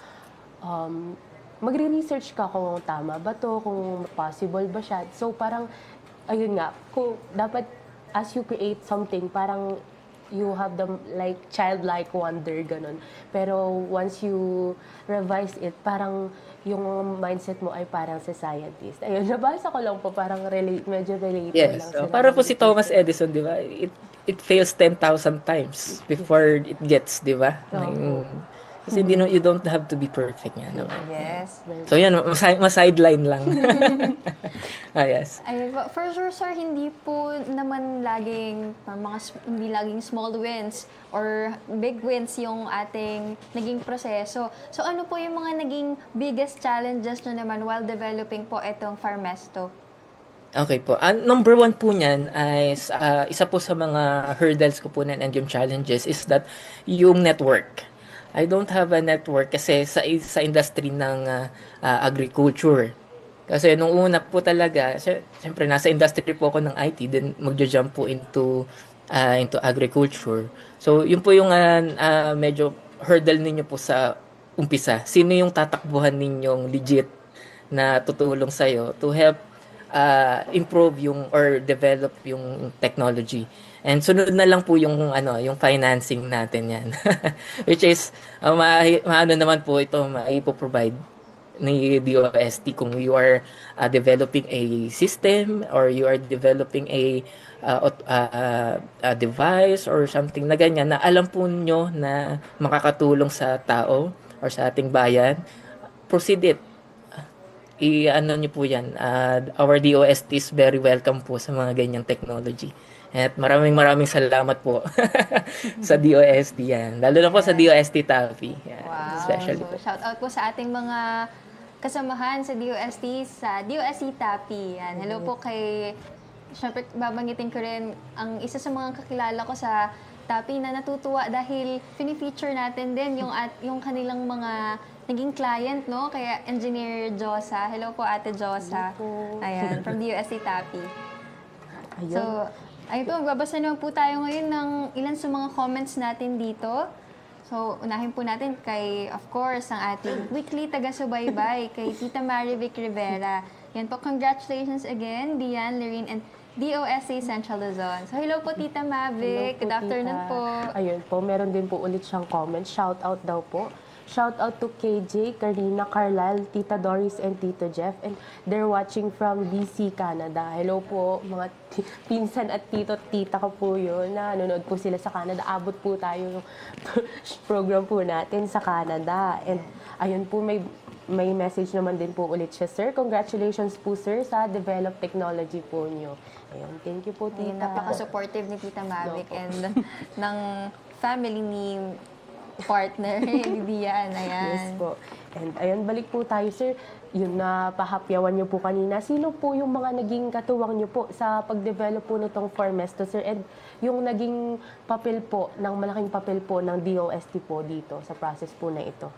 Speaker 2: magre-research ka kung tama ba to kung possible ba siya so parang ayun nga kung dapat as you create something, parang you have the like childlike wonder, ganun. Pero once you revise it, parang yung mindset mo ay parang sa scientist. Ayun, nabasa ko lang po, parang medyo related
Speaker 4: Yes.
Speaker 2: lang
Speaker 4: So,
Speaker 2: sila.
Speaker 4: para po si Thomas Edison, di ba? It fails 10,000 times before it gets, di ba? Kasi you don't have to be perfect nga naman.
Speaker 1: Yes.
Speaker 4: So yan, ma-sideline lang. Yes.
Speaker 1: Ayun po. For sure, sir, hindi po naman laging, hindi laging small wins or big wins yung ating naging proseso. So, ano po yung mga naging biggest challenges nyo naman while developing po itong Farmesto?
Speaker 4: Okay po. Number one po niyan ay isa po sa mga hurdles ko po and yung challenges is that yung network. I don't have a network kasi sa industry ng agriculture. Kasi nung una po talaga, siyempre nasa industry po ako ng IT, then magjo-jump po into agriculture. So yun po yung medyo hurdle ninyo po sa umpisa. Sino yung tatakbuhan ninyong legit na tutulong sa'yo to help improve yung or develop yung technology. And sunod na lang po yung yung financing natin yan. Which is maano naman po ito maipo-provide ni DOST kung you are developing a system or you are developing a device or something na ganyan na alam po nyo na makakatulong sa tao or sa ating bayan, proceed it. I-ano nyo po yan. Our DOST is very welcome po sa mga ganyang technology. At maraming salamat po sa DOST yan. Lalo na po sa DOST Tavi. Yan,
Speaker 1: Wow.
Speaker 4: especially
Speaker 1: So,
Speaker 4: po.
Speaker 1: shout out po sa ating mga kasamahan sa DOST TAPI. Yan. Hello po kay, syempre babanggitin ko rin ang isa sa mga kakilala ko sa TAPI na natutuwa dahil fini-feature natin din yung kanilang mga naging client, no? Kaya Engineer Josa. Hello po, Ate Josa.
Speaker 2: Hello po.
Speaker 1: Ayan, from DOST TAPI.
Speaker 2: Ayun.
Speaker 1: So, ayun po, magbabasa naman po tayo ngayon ng ilan sa mga comments natin dito. So, unahin po natin kay, of course, ang ating weekly taga-subaybay, kay Tita Marivic Rivera. Yan po, congratulations again, Diane, Lorene, and DOST Central Luzon. So, hello po, Tita Mavic.
Speaker 2: Hello po,
Speaker 1: Good afternoon
Speaker 2: tita.
Speaker 1: po.
Speaker 2: Ayun po, meron din po ulit siyang comment. Shout out daw po. Shout out to KJ, Karina, Carlal, Tita Doris, and Tito Jeff. And they're watching from BC, Canada. Hello po, mga pinsan at tita ko po yun. Nanonood po sila sa Canada. Abot po tayo yung program po natin sa Canada. And ayun po, may message naman din po ulit siya, sir. Congratulations po, sir, sa developed technology po nyo. Ayun, thank you po,
Speaker 1: Ayun,
Speaker 2: tita.
Speaker 1: napaka-supportive ni Tita Mavic
Speaker 2: Opo.
Speaker 1: and ng family ni partner ni Diane. Ayan.
Speaker 2: Yes po. And ayun, balik po tayo, sir. Yun na pahapyawan niyo po kanina. Sino po yung mga naging katuwang niyo po sa pag-develop po nitong Formesto, sir? And yung naging papel po, malaking papel po ng DOST po dito sa process po na ito?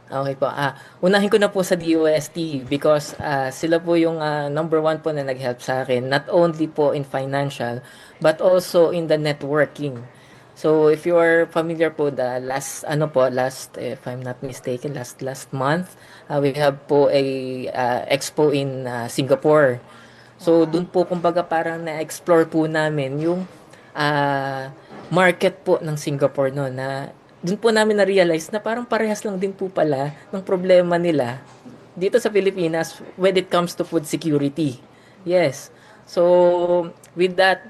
Speaker 4: Okay po. Unahin ko na po sa DOST because sila po yung number one po na nag-help sa akin. Not only po in financial, but also in the networking. So if you are familiar po, the last, if I'm not mistaken, last month, we have po a expo in Singapore. So dun po kumbaga parang na-explore po namin yung market po ng Singapore no, na dun po namin na-realize na parang parehas lang din po pala ng problema nila dito sa Pilipinas when it comes to food security. Yes. So, with that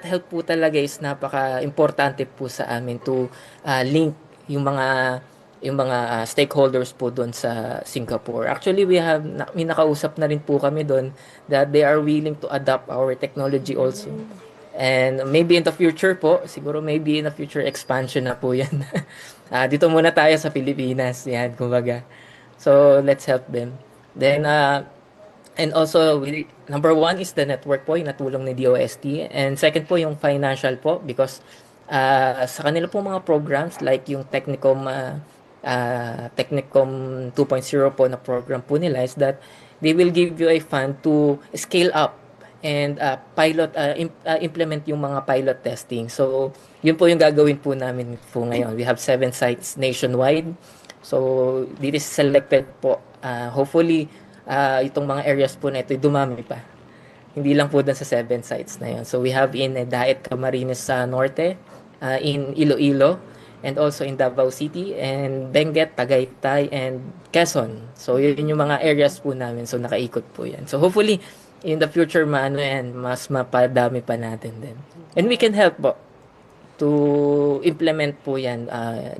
Speaker 4: help po talaga is napaka-importante po sa amin to link yung mga stakeholders po doon sa Singapore. Actually, may nakausap na rin po kami doon that they are willing to adopt our technology also. And maybe in the future po, siguro maybe in the future expansion na po yan. Dito muna tayo sa Pilipinas, yan, kumbaga. So, let's help them. Then, and also, number one is the network po, yung natulong ni DOST. And second po, yung financial po, because sa kanila po mga programs, like yung Technicom 2.0 po na program po nila, is that they will give you a fund to scale up and implement yung mga pilot testing. So, yun po yung gagawin po namin po ngayon. We have 7 sites nationwide. So, this is selected po. Hopefully, itong mga areas po na ito, dumami pa. Hindi lang po dun sa 7 sites na yun. So, we have in Daet, Camarines sa Norte, in Iloilo, and also in Davao City, and Benguet, Tagaytay, and Quezon. So, yun yung mga areas po namin. So, nakaikot po yan. So, hopefully, in the future, mas mapadami pa natin din. And we can help po to implement po yan.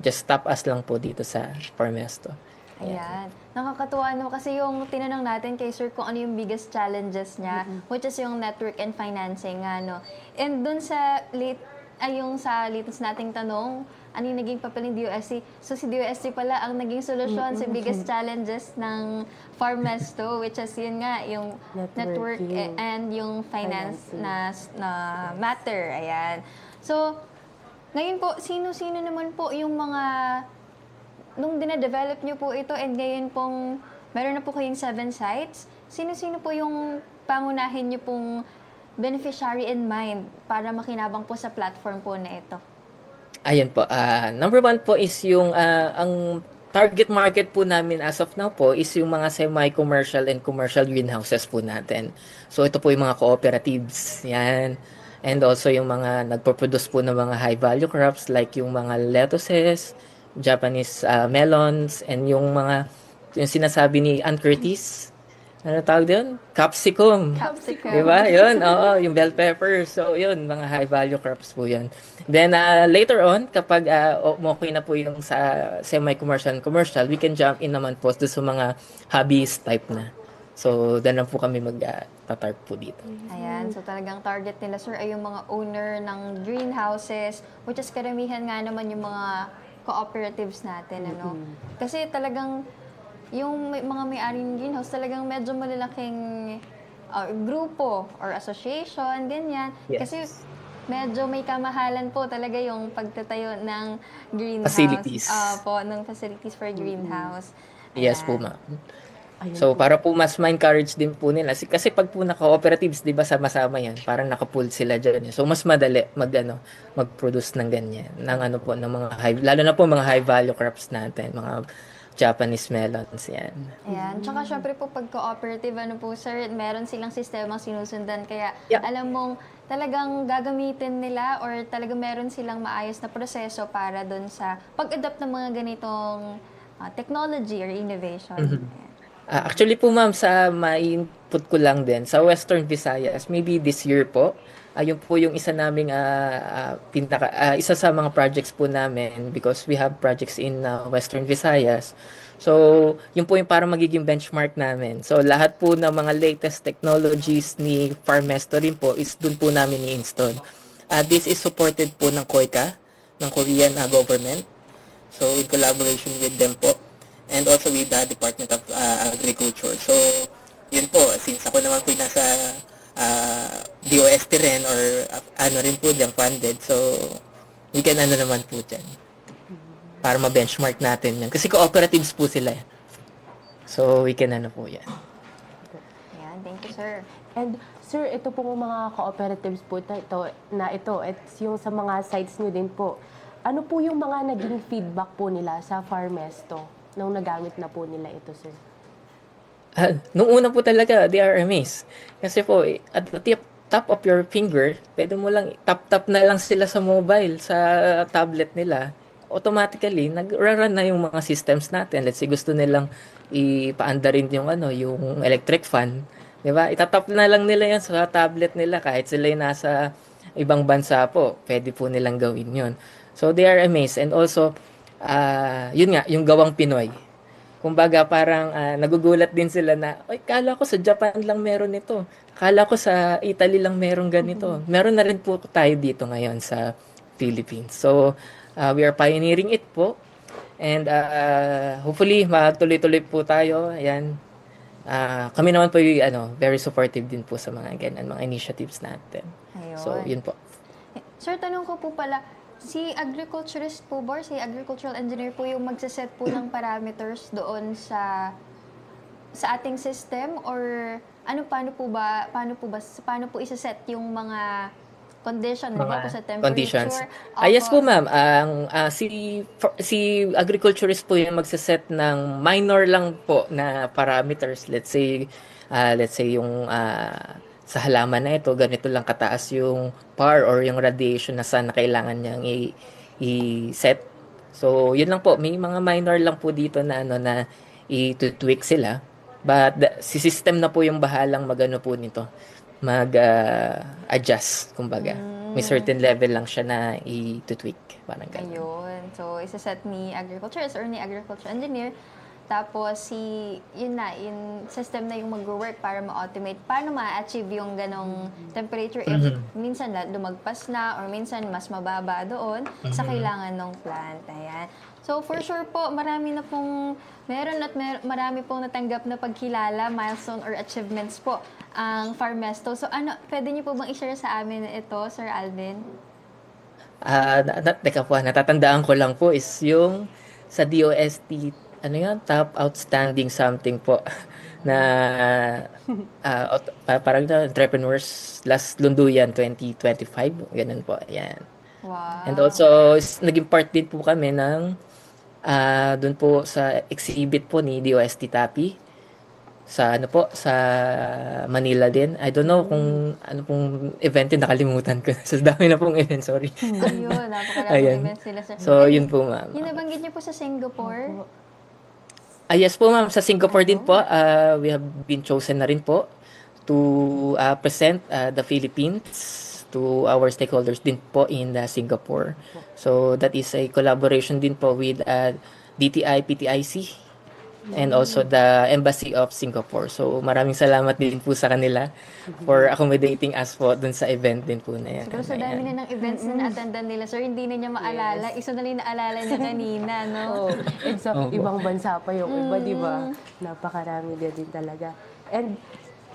Speaker 4: Just stop us lang po dito sa Formesto.
Speaker 1: Ayan. Nakakatuwa no kasi yung tinanong natin kay Sir kung ano yung biggest challenges niya, which is yung network and financing nga, no. And dun sa yung sa latest nating tanong, ano yung naging papel ng DOST? So si DOST pala ang naging solusyon sa biggest challenges ng Formesto, which is yun nga, yung network
Speaker 2: Networking.
Speaker 1: and yung finance na matter. Ayan. So, ngayon po, sino-sino naman po yung mga nung dina-develop nyo po ito and ngayon pong meron na po kayong 7 sites, sino-sino po yung pangunahin nyo pong beneficiary in mind para makinabang po sa platform po na ito?
Speaker 4: Ayan po. Number one po is yung ang target market po namin as of now po is yung mga semi-commercial and commercial greenhouses po natin. So ito po yung mga cooperatives. Yan. And also yung mga nagpo-produce po ng mga high-value crops like yung mga lettuces, Japanese melons, and yung mga yung sinasabi ni Ann Curtis, ano tawag doon? Capsicum.
Speaker 1: Capsicum.
Speaker 4: Diba? Yun, oo, yung bell pepper. So, yun, mga high value crops po yun. Then, later on, kapag okay na po yung sa semi-commercial and commercial, we can jump in naman po doon sa mga hobbyist type na. So, doon lang po kami mag-tarp po dito.
Speaker 1: Ayan, so talagang target nila, sir, ay yung mga owner ng greenhouses, which is karamihan nga naman yung mga cooperatives natin, ano? Kasi talagang yung mga may-ari ng greenhouse, talagang medyo malalaking grupo or association, ganyan.
Speaker 4: Yes.
Speaker 1: Kasi medyo may kamahalan po talaga yung pagtatayo ng greenhouse.
Speaker 4: Facilities.
Speaker 1: Ng facilities for greenhouse.
Speaker 4: Yes
Speaker 1: Ayan.
Speaker 4: po, ma'am.
Speaker 2: Ayun
Speaker 4: So,
Speaker 2: po.
Speaker 4: para po mas ma-encourage din po nila. Kasi pag po naka-cooperatives, di ba, sama-sama yan, parang naka-pool sila dyan. So, mas madali mag-produce ng ganyan. Ng mga lalo na po mga high-value crops natin, mga Japanese melons, yan.
Speaker 1: Ayan. Tsaka syempre po pag cooperative, ano po sir, meron silang sistemang sinusundan. Kaya
Speaker 4: Yeah.
Speaker 1: alam mong talagang gagamitin nila or talagang meron silang maayos na proseso para doon sa pag-adapt ng mga ganitong technology or innovation. Ayan.
Speaker 4: Actually po, ma'am, sa ma-input ko lang din, sa Western Visayas, maybe this year po, yun po yung isa naming isa sa mga projects po namin because we have projects in Western Visayas. So, yun po yung parang magiging benchmark namin. So, lahat po ng mga latest technologies ni Farmesto rin po is dun po namin i-install. This is supported po ng KOICA, ng Korean government. So, in collaboration with them po. And also with the Department of Agriculture. So, yun po, since ako naman po yung nasa DOST rin or rin po dyan funded. So, we can naman po dyan. Para ma-benchmark natin yan. Kasi cooperatives po sila. So, we can po yan.
Speaker 1: Ayan. Thank you, sir.
Speaker 2: And sir, ito pong mga cooperatives po ito, it's yung sa mga sites nyo din po. Ano po yung mga naging feedback po nila sa Farmesto nung nagamit na po nila ito, sir?
Speaker 4: Nung una po talaga, they are amazed. Kasi po, at the top of your finger, pwede mo lang, tap-tap na lang sila sa mobile, sa tablet nila. Automatically, nag-run na yung mga systems natin. Let's say, gusto nilang ipaanda rin yung electric fan. Diba? Itatap na lang nila yan sa tablet nila kahit sila yung nasa ibang bansa po. Pwede po nilang gawin yun. So, they are amazed. And also, yun nga, yung gawang Pinoy. Kumbaga parang nagugulat din sila na, ay, kala ko sa Japan lang meron ito. Kala ko sa Italy lang meron ganito. Meron na rin po tayo dito ngayon sa Philippines. So, we are pioneering it po. And hopefully, matuloy-tuloy po tayo. Ayan. Kami naman po yung very supportive din po sa mga ganyan, mga initiatives natin.
Speaker 1: Ayun.
Speaker 4: So, yun po.
Speaker 1: Sir, tanong ko po pala, si agriculturist po ba, si agricultural engineer po yung magsaset po ng parameters doon sa ating system or paano po isaset yung mga condition,
Speaker 4: Mga
Speaker 1: po sa temperature?
Speaker 4: conditions. Yes po, ma'am. Si agriculturist po yung magsaset ng minor lang po na parameters. Let's say yung sa halaman na ito, ganito lang kataas yung PAR or yung radiation na sana kailangan niyang i-set. So, yun lang po. May mga minor lang po dito na na i-tweak sila. But si system na po yung bahalang po nito. Adjust, kumbaga. May certain level lang siya na i-tweak. Parang ganun.
Speaker 1: Ayun. So, isaset ni agriculturist or ni agricultural engineer. Tapos, yung system na yung mag-work para ma-automate. Paano ma-achieve yung ganong temperature if minsan lumagpas na or minsan mas mababa doon sa kailangan ng plant. Ayan. So, for sure po, marami na pong marami pong natanggap na pagkilala, milestone or achievements po ang Farmesto. So, pwede niyo po bang i-share sa amin ito, Sir Alvin?
Speaker 4: Teka po, natatandaan ko lang po is yung sa DOST, top outstanding something po na parang entrepreneurs last Lunduyan 2025, ganun po. Ayan.
Speaker 1: Wow.
Speaker 4: And also, naging part din po kami ng doon po sa exhibit po ni DOST TAPI sa sa Manila din. I don't know kung ano pong event yun, nakalimutan ko. Sa dami na pong event, sorry.
Speaker 1: Ayun, napakaraming
Speaker 4: Ayan.
Speaker 1: events sila, sir.
Speaker 4: So, yun po, ma'am.
Speaker 1: Yung nabanggit niyo po sa Singapore,
Speaker 4: Yes po ma'am, sa Singapore din po, we have been chosen na rin po to present the Philippines to our stakeholders din po in Singapore. So that is a collaboration din po with DTI, PTIC, and also the Embassy of Singapore. So maraming salamat din po sa kanila for accommodating us po dun sa event din po na yan.
Speaker 1: Siguro sa dami na ng events na na-attendan nila, sir, hindi na niya maalala. Isa na lang yung naalala niya kanina, no?
Speaker 2: Oh, and sa
Speaker 4: Opo.
Speaker 2: ibang bansa pa yung iba, di ba? Napakarami din talaga. And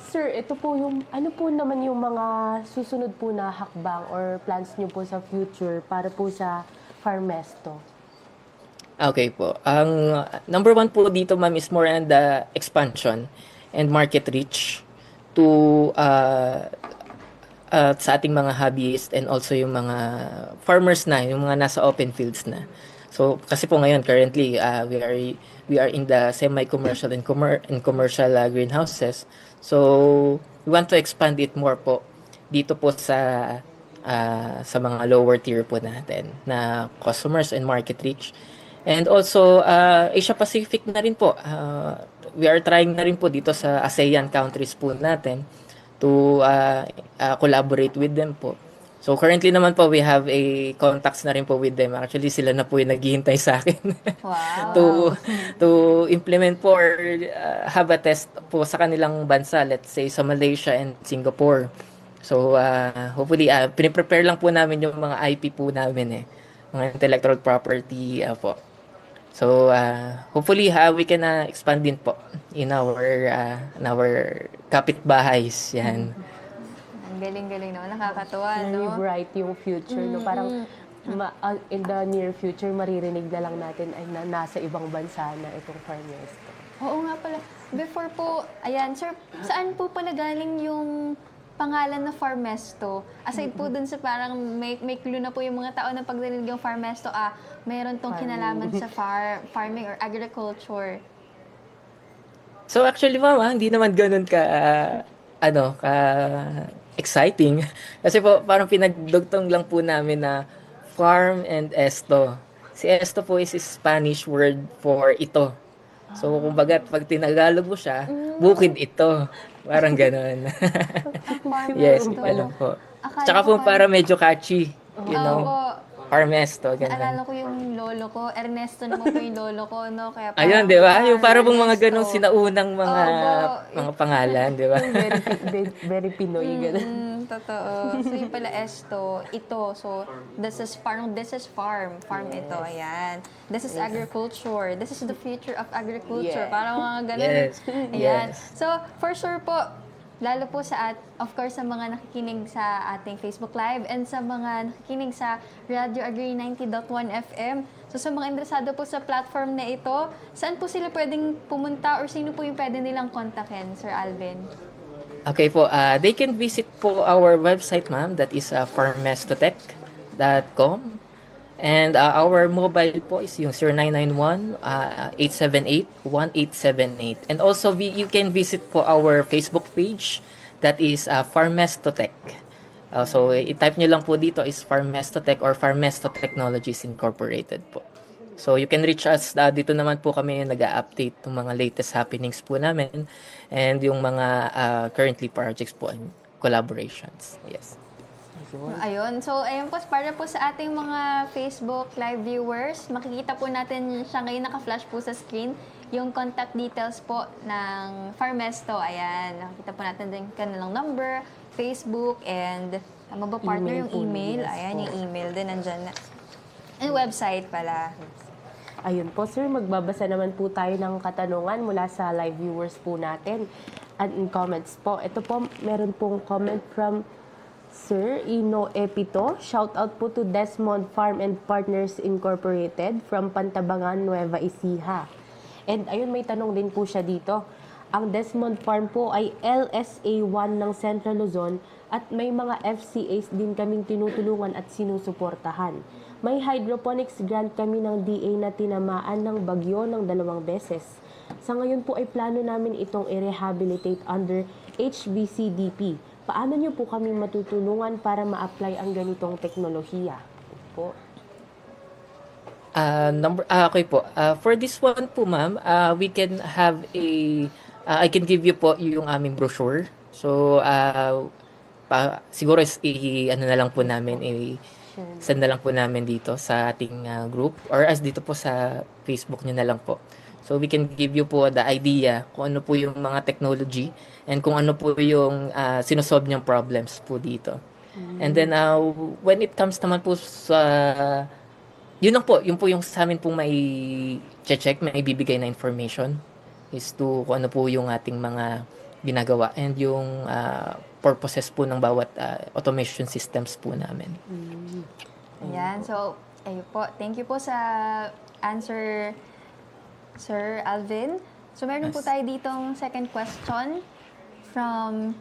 Speaker 2: sir, ito po yung, ano po naman yung mga susunod po na hakbang or plans niyo po sa future para po sa Farmesto?
Speaker 4: Okay po. Ang number one po dito, ma'am, is more on the expansion and market reach to sa ating mga hobbyists and also yung mga farmers na, yung mga nasa open fields na. So, kasi po ngayon, currently, we are in the semi-commercial and commercial greenhouses. So, we want to expand it more po dito po sa mga lower tier po natin na customers and market reach. And also, Asia Pacific na rin po. We are trying na rin po dito sa ASEAN countries po natin to collaborate with them po. So currently naman po, we have a contacts na rin po with them. Actually, sila na po yung naghihintay sa akin
Speaker 1: Wow.
Speaker 4: to implement po or have a test po sa kanilang bansa, let's say sa Malaysia and Singapore. So hopefully, piniprepare lang po namin yung mga IP po namin mga intellectual property po. So hopefully we can expand din po in our kapitbahays yan.
Speaker 1: Ang galing-galing naman, nakakatuwa,
Speaker 2: Very
Speaker 1: no?
Speaker 2: bright yung future, no? Parang in the near future, maririnig na lang natin ay nasa ibang bansa na itong Farmesto.
Speaker 1: Oo nga pala. Before po, ayan, sir, saan po pala galing yung pangalan na Farmesto? Aside po dun sa parang may clue na po yung mga tao na pag narinig yung Farmesto, mayroon tong kinalaman sa farming or agriculture.
Speaker 4: So actually mama, hindi naman ganun ka exciting. Kasi po parang pinagdugtong lang po namin na farm and esto. Si esto po is Spanish word for ito. So kumbaga pag tinagalog mo siya, bukid ito. Parang ganun. Yes,
Speaker 1: Farmesto.
Speaker 4: alam po.
Speaker 1: Akala
Speaker 4: Tsaka
Speaker 1: ko
Speaker 4: po para medyo catchy, you know.
Speaker 1: Oo.
Speaker 4: Farmesto, ganun.
Speaker 1: Alala ko yung lolo ko. Ernesto naman po yung lolo ko, no? Kaya
Speaker 4: Ayun, di ba? Yung para pong mga
Speaker 1: Ernesto.
Speaker 4: ganong sinaunang mga
Speaker 1: Opo.
Speaker 4: pangalan, di ba?
Speaker 2: Very Pinoy, gano'n.
Speaker 1: Totoo. So yung pala esto, ito. So this is farm ito, ayan. This is agriculture. This is the future of agriculture.
Speaker 2: Yeah.
Speaker 1: Parang mga ganun.
Speaker 4: Yes.
Speaker 1: Ayan.
Speaker 4: Yes.
Speaker 1: So for sure po, lalo po of course, sa mga nakikinig sa ating Facebook Live and sa mga nakikinig sa Radio Agree 90.1 FM. So sa mga interesado po sa platform na ito, saan po sila pwedeng pumunta or sino po yung pwede nilang kontakin, Sir Alvin?
Speaker 4: Okay po, they can visit po our website, ma'am. That is farmestotech.com. And our mobile po is yung 0991-878-1878. And also, you can visit po our Facebook page. That is Farmestotech. So, i-type nyo lang po dito is Farmestotech or Farmesto Technologies Incorporated po. So, you can reach us. Dito naman po kami nag-update ng mga latest happenings po namin and yung mga currently projects po and collaborations. Yes.
Speaker 1: Ayun. So, ayun po, para po sa ating mga Facebook Live viewers, makikita po natin siya ngayon naka-flash po sa screen, yung contact details po ng Farmesto. Ayan. Nakikita po natin din kanilang number, Facebook, and tama ba partner
Speaker 2: Email
Speaker 1: yung
Speaker 2: po,
Speaker 1: email?
Speaker 2: yes
Speaker 1: Ayan,
Speaker 2: po.
Speaker 1: yung email din nandyan na. And website pala.
Speaker 2: Ayun po, sir, magbabasa naman po tayo ng katanungan mula sa live viewers po natin at in comments po. Ito po, meron pong comment from Sir Ino Epito. Shout out po to Desmond Farm and Partners Incorporated from Pantabangan, Nueva Ecija. And ayun, may tanong din po siya dito. Ang Desmond Farm po ay LSA1 ng Central Luzon at may mga FCAs din kaming tinutulungan at sinusuportahan. May hydroponics grant kami ng DA na tinamaan ng bagyo ng 2 beses. Sa ngayon po ay plano namin itong i-rehabilitate under HBCDP. Paano niyo po kami matutulungan para ma-apply ang ganitong teknolohiya? Po.
Speaker 4: Okay po. For this one po, ma'am, we can have I can give you po yung aming brochure. So, siguro ano na lang po namin, send na lang po namin dito sa ating group or as dito po sa Facebook nyo na lang po. So, we can give you po the idea kung ano po yung mga technology and kung ano po yung sinosolve niyang problems po dito. And then, when it comes naman po sa yun lang po, yun po yung sa amin pong may check, may bibigay na information is to kung ano po yung ating mga ginagawa and yung purposes po ng bawat automation systems po namin.
Speaker 1: Ayan. So, ayun po. Thank you po sa answer, Sir Alvin. So, meron po tayo ditong second question from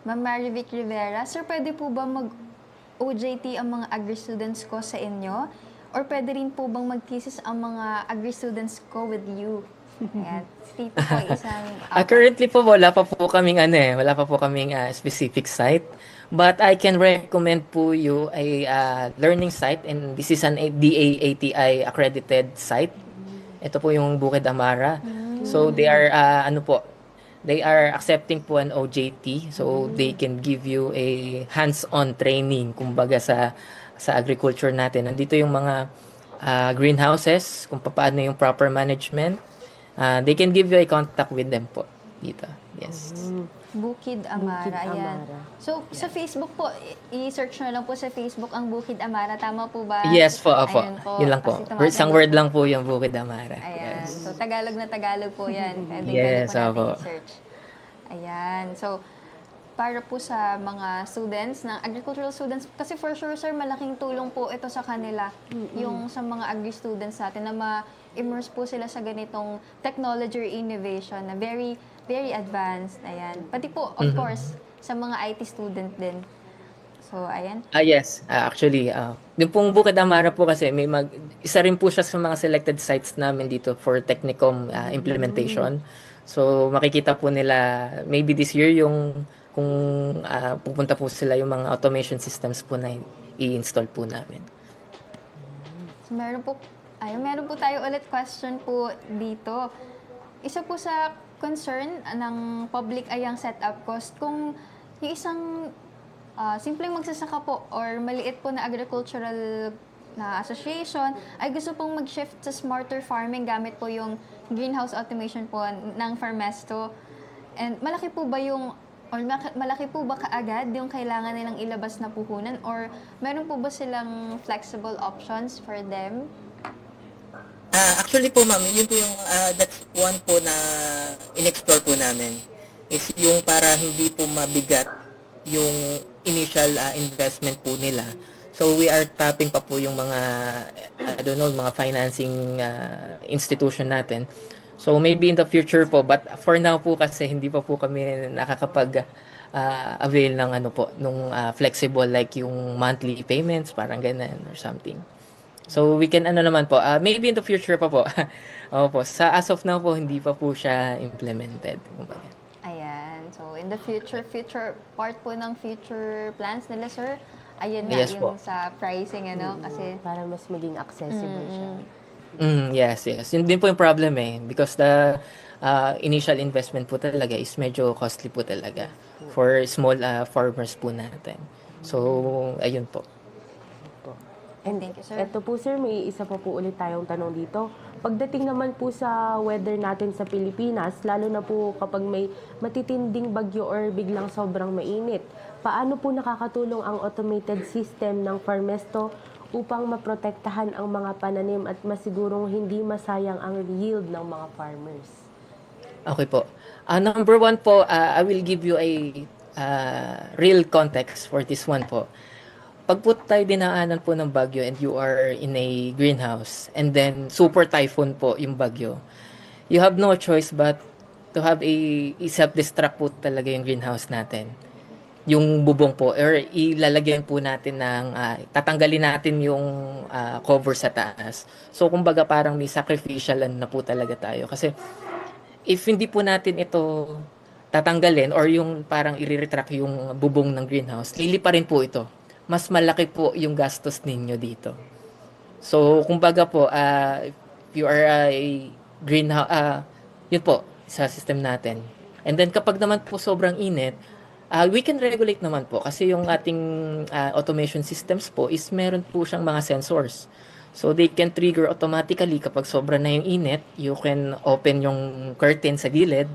Speaker 1: Ma'am Marivic Rivera. Sir, pwede po ba mag-OJT ang mga agri-students ko sa inyo? Or pwede rin po bang mag-thesis ang mga agri-students ko with you? Ayan. Dito po isang...
Speaker 4: Currently po wala pa po kaming wala pa po kaming specific site. But I can recommend po you a learning site and this is an DAATI accredited site. Ito po yung Bukid Amara. So they are they are accepting po an OJT so they can give you a hands-on training kumbaga sa agriculture natin. Nandito yung mga greenhouses, kung paano yung proper management. They can give you a contact with them po dito. Yes.
Speaker 1: Bukid Amara.
Speaker 2: Bukid
Speaker 1: Ayan.
Speaker 2: Amara.
Speaker 1: So, sa Facebook po, i-search na lang po sa Facebook ang Bukid Amara. Tama po ba?
Speaker 4: Yes po, opo.
Speaker 1: Ayan po.
Speaker 4: Yun lang po.
Speaker 1: Kasi tumatanda-
Speaker 4: Isang word lang po yung Bukid Amara.
Speaker 1: Ayan.
Speaker 4: Yes.
Speaker 1: So, Tagalog na Tagalog po yan. Pwede
Speaker 4: Yes,
Speaker 1: po natin
Speaker 4: opo.
Speaker 1: i-search. Ayan. So, para po sa mga students, ng agricultural students, kasi for sure, sir, malaking tulong po ito sa kanila, yung sa mga agri-students natin, na ma-immerse po sila sa ganitong technology or innovation na very, very advanced. Ayan. Pati po, of course, sa mga IT student din. So, ayan.
Speaker 4: Yes. Actually, yung pong Bukid Amara po kasi isa rin po siya sa mga selected sites namin dito for Technicom implementation. So, makikita po nila maybe this year kung pupunta po sila yung mga automation systems po na i-install po namin.
Speaker 1: So, meron po tayo ulit question po dito. Isa po sa concern ng public ay ang setup cost. Kung yung isang simpleng magsasaka po or maliit po na agricultural na association ay gusto pong mag-shift sa smarter farming gamit po yung greenhouse automation po ng Farmesto. And malaki po ba kaagad yung kailangan nilang ilabas na puhunan or meron po ba silang flexible options for them?
Speaker 4: Actually po ma'am, yun po yung that's one po na in-explore po namin is yung para hindi po mabigat yung initial investment po nila. So we are tapping pa po yung mga mga financing institution natin. So maybe in the future po, but for now po kasi hindi pa po kami nakakapag avail ng nung flexible like yung monthly payments, parang ganun or something. So we can naman po, maybe in the future pa po. Opo, as of now po hindi pa po siya implemented. Kumbaga.
Speaker 1: Ayan. So, in the future part po ng future plans nila, sir, ayun nga,
Speaker 4: Yes
Speaker 1: yung
Speaker 4: po.
Speaker 1: sa pricing, kasi,
Speaker 2: Para mas maging accessible siya.
Speaker 4: Yes. Yun din po yung problem because the initial investment po talaga is medyo costly po talaga for small farmers po natin. So, ayun po.
Speaker 2: And
Speaker 1: Thank you, sir.
Speaker 2: Ito po sir, may isa pa po ulit tayong tanong dito. Pagdating naman po sa weather natin sa Pilipinas, lalo na po kapag may matitinding bagyo or biglang sobrang mainit, paano po nakakatulong ang automated system ng Farmesto upang maprotektahan ang mga pananim at masigurong hindi masayang ang yield ng mga farmers?
Speaker 4: Okay po. Number one po, I will give you a real context for this one po. Pag po tayo dinaanan po ng bagyo and you are in a greenhouse and then super typhoon po yung bagyo, you have no choice but to have a self-destruct po talaga yung greenhouse natin. Yung bubong po or ilalagyan po natin ng tatanggalin natin yung cover sa taas. So kumbaga parang may sacrificial na po talaga tayo kasi if hindi po natin ito tatanggalin or yung parang i-retract yung bubong ng greenhouse, lili pa rin po ito. Mas malaki po yung gastos ninyo dito. So, kumbaga po, if you are a greenhouse, yun po, sa system natin. And then kapag naman po sobrang init, we can regulate naman po kasi yung ating automation systems po is meron po siyang mga sensors. So, they can trigger automatically kapag sobra na yung init, you can open yung curtain sa gilid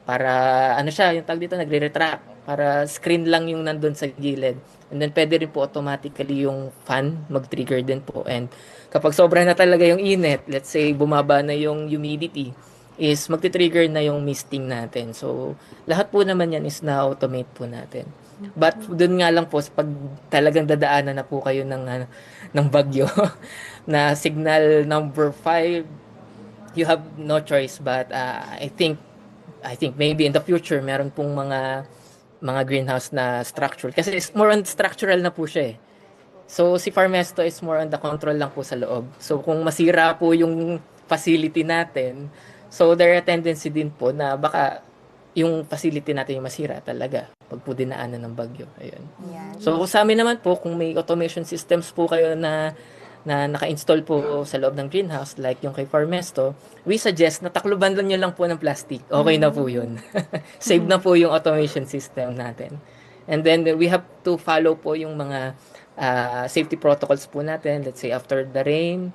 Speaker 4: para ano siya, yung tag dito nagre-retract para screen lang yung nandun sa gilid. And then pwede rin po automatically yung fan mag-trigger din po. And kapag sobra na talaga yung init, let's say bumaba na yung humidity, is magti-trigger na yung misting natin. So lahat po naman yan is na-automate po natin. But dun nga lang po, pag talagang dadaanan na po kayo ng bagyo na signal number 5, you have no choice but I think maybe in the future meron pong mga greenhouse na structural kasi it's more on structural na po siya eh. So si Farmesto is more on the control lang po sa loob. So kung masira po yung facility natin, so there are tendency din po na baka yung facility natin yung masira talaga pag po dinaanan ng bagyo. Ayun.
Speaker 1: Yan.
Speaker 4: So sa amin naman po, kung may automation systems po kayo na naka-install po sa loob ng greenhouse, like yung kay Farmesto, we suggest na takluban lang nyo lang po ng plastic. Okay na po yun. Save na po yung automation system natin. And then we have to follow po yung mga safety protocols po natin. Let's say after the rain,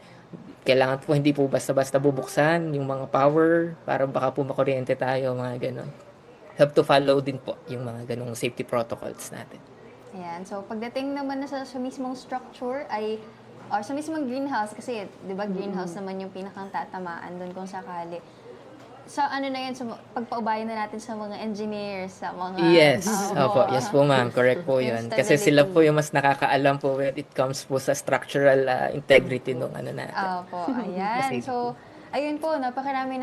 Speaker 4: kailangan po hindi po basta-basta bubuksan yung mga power para baka po makuryente tayo, mga ganon. Have to follow din po yung mga ganong safety protocols natin.
Speaker 1: Ayan. So, pagdating naman na sa mismong structure ay or sa mismong greenhouse kasi 'di ba greenhouse naman yung pinakang tatamaan doon kung sakali. Sa ano na yan, sa pagpaubayan na natin sa mga engineers, sa mga
Speaker 4: Yes.
Speaker 1: Oo.
Speaker 4: Opo. Yes po, ma'am. Correct po yun. Kasi sila po yung mas nakakaalam po when it comes po sa structural integrity ng ano natin.
Speaker 1: Opo, ayan. So, ayun po, napakarami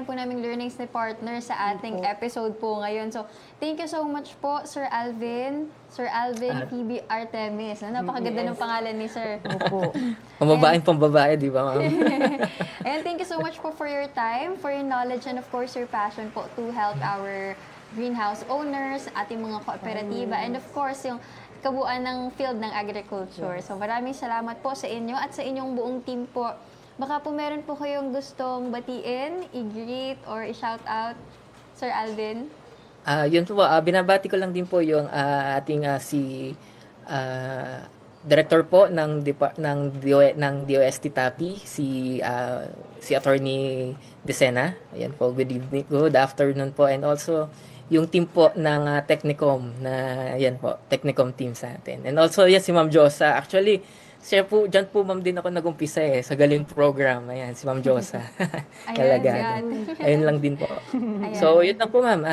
Speaker 1: po naming learnings ni partner sa ating episode po ngayon. So, thank you so much po, Sir Alvin PB Artemis. Napakaganda ng pangalan ni Sir.
Speaker 2: Opo.
Speaker 4: Pambabaeng pambabae, di ba, ma'am?
Speaker 1: And thank you so much po for your time, for your knowledge, and of course, your passion po to help our greenhouse owners, ating mga kooperatiba, and of course, yung kabuuan ng field ng agriculture. So, maraming salamat po sa inyo at sa inyong buong team po. Baka po meron po kayong gustong batiin, i-greet, or i-shout out, Sir Alvin?
Speaker 4: Yun po, binabati ko lang din po yung ating si director po ng ng DOST TAPI, si Attorney Decena. Ayan po, good afternoon po, and also yung team po ng Technicom na yan po, Technicom team sa atin. And also yan si Ma'am Josa. Actually, siya po, dyan po ma'am din ako nag-umpisa sa Galing program. Ayan, si Ma'am Josa. Talaga. Ayun lang din po. So, yun lang po ma'am.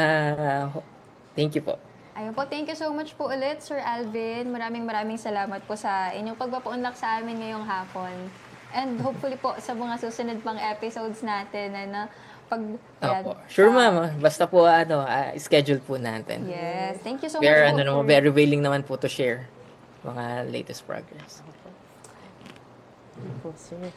Speaker 4: Thank you po.
Speaker 1: Ayun po, thank you so much po ulit, Sir Alvin. Maraming salamat po sa inyong pagpapaunlak sa amin ngayong hapon. And hopefully po sa mga susunod pang episodes natin na
Speaker 4: Opo. Sure ma'am. Basta po schedule po natin.
Speaker 1: Yes, thank you so
Speaker 4: We
Speaker 1: much
Speaker 4: are
Speaker 1: po.
Speaker 4: very willing naman po to share mga latest progress.
Speaker 2: Po, sir.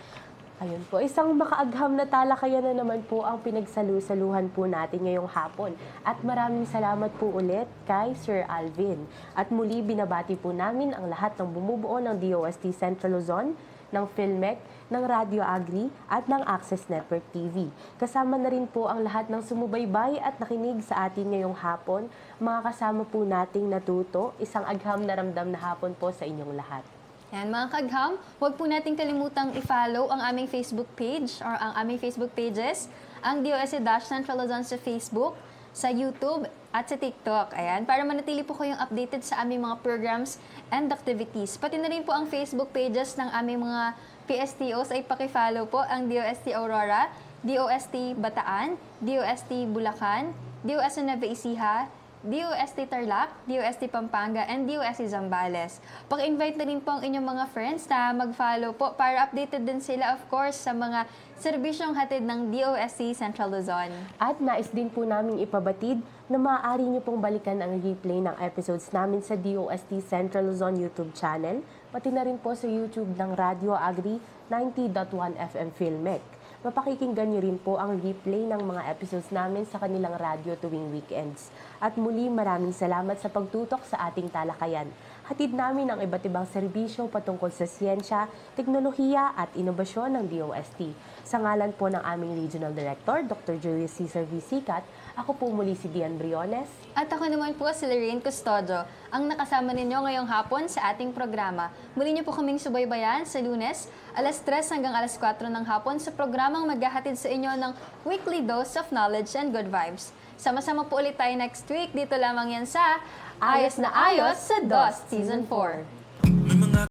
Speaker 2: Ayun po, isang makaagham na talakayan na naman po ang pinagsalusaluhan po natin ngayong hapon. At maraming salamat po ulit kay Sir Alvin. At muli binabati po namin ang lahat ng bumubuo ng DOST Central Luzon, ng PhilMec, ng Radio Agri at ng Access Network TV. Kasama na rin po ang lahat ng sumubaybay at nakinig sa atin ngayong hapon. Mga kasama po nating natuto, isang agham na ramdam na hapon po sa inyong lahat.
Speaker 1: Yan, mga kagham, huwag po nating kalimutang i-follow ang aming Facebook page or ang aming Facebook pages, ang DOST-Central Luzon sa Facebook, sa YouTube, at sa TikTok. Ayan, para manatili po kayong updated sa aming mga programs and activities. Pati na rin po ang Facebook pages ng aming mga PSTOs ay paki-follow po ang DOST Aurora, DOST Bataan, DOST Bulacan, DOST Nueva Ecija, DOST Tarlac, DOST Pampanga, and DOST Zambales. Paki-invite na rin po ang inyong mga friends na mag-follow po para updated din sila, of course, sa mga serbisyong hatid ng DOST Central Luzon.
Speaker 2: At nais din po namin ipabatid na maaari niyo pong balikan ang replay ng episodes namin sa DOST Central Luzon YouTube channel, pati na rin po sa YouTube ng Radio Agri 90.1 FM PhilMec. Mapakikinggan niyo rin po ang replay ng mga episodes namin sa kanilang radyo tuwing weekends. At muli maraming salamat sa pagtutok sa ating talakayan. hatid namin ang iba't ibang serbisyo patungkol sa siyensya, teknolohiya at inobasyon ng DOST. Sa ngalan po ng aming Regional Director, Dr. Julius Cesar V. Sicat, ako po muli si Dian Briones.
Speaker 1: At ako naman po si Lorraine Custodio, ang nakasama ninyo ngayong hapon sa ating programa. Muli niyo po kaming subaybayan sa Lunes, alas 3 hanggang alas 4 ng hapon sa programang maghahatid sa inyo ng Weekly Dose of Knowledge and Good Vibes. Sama-sama po ulit tayo next week. Dito lamang yan sa Ayos na Ayos sa DOS Season 4.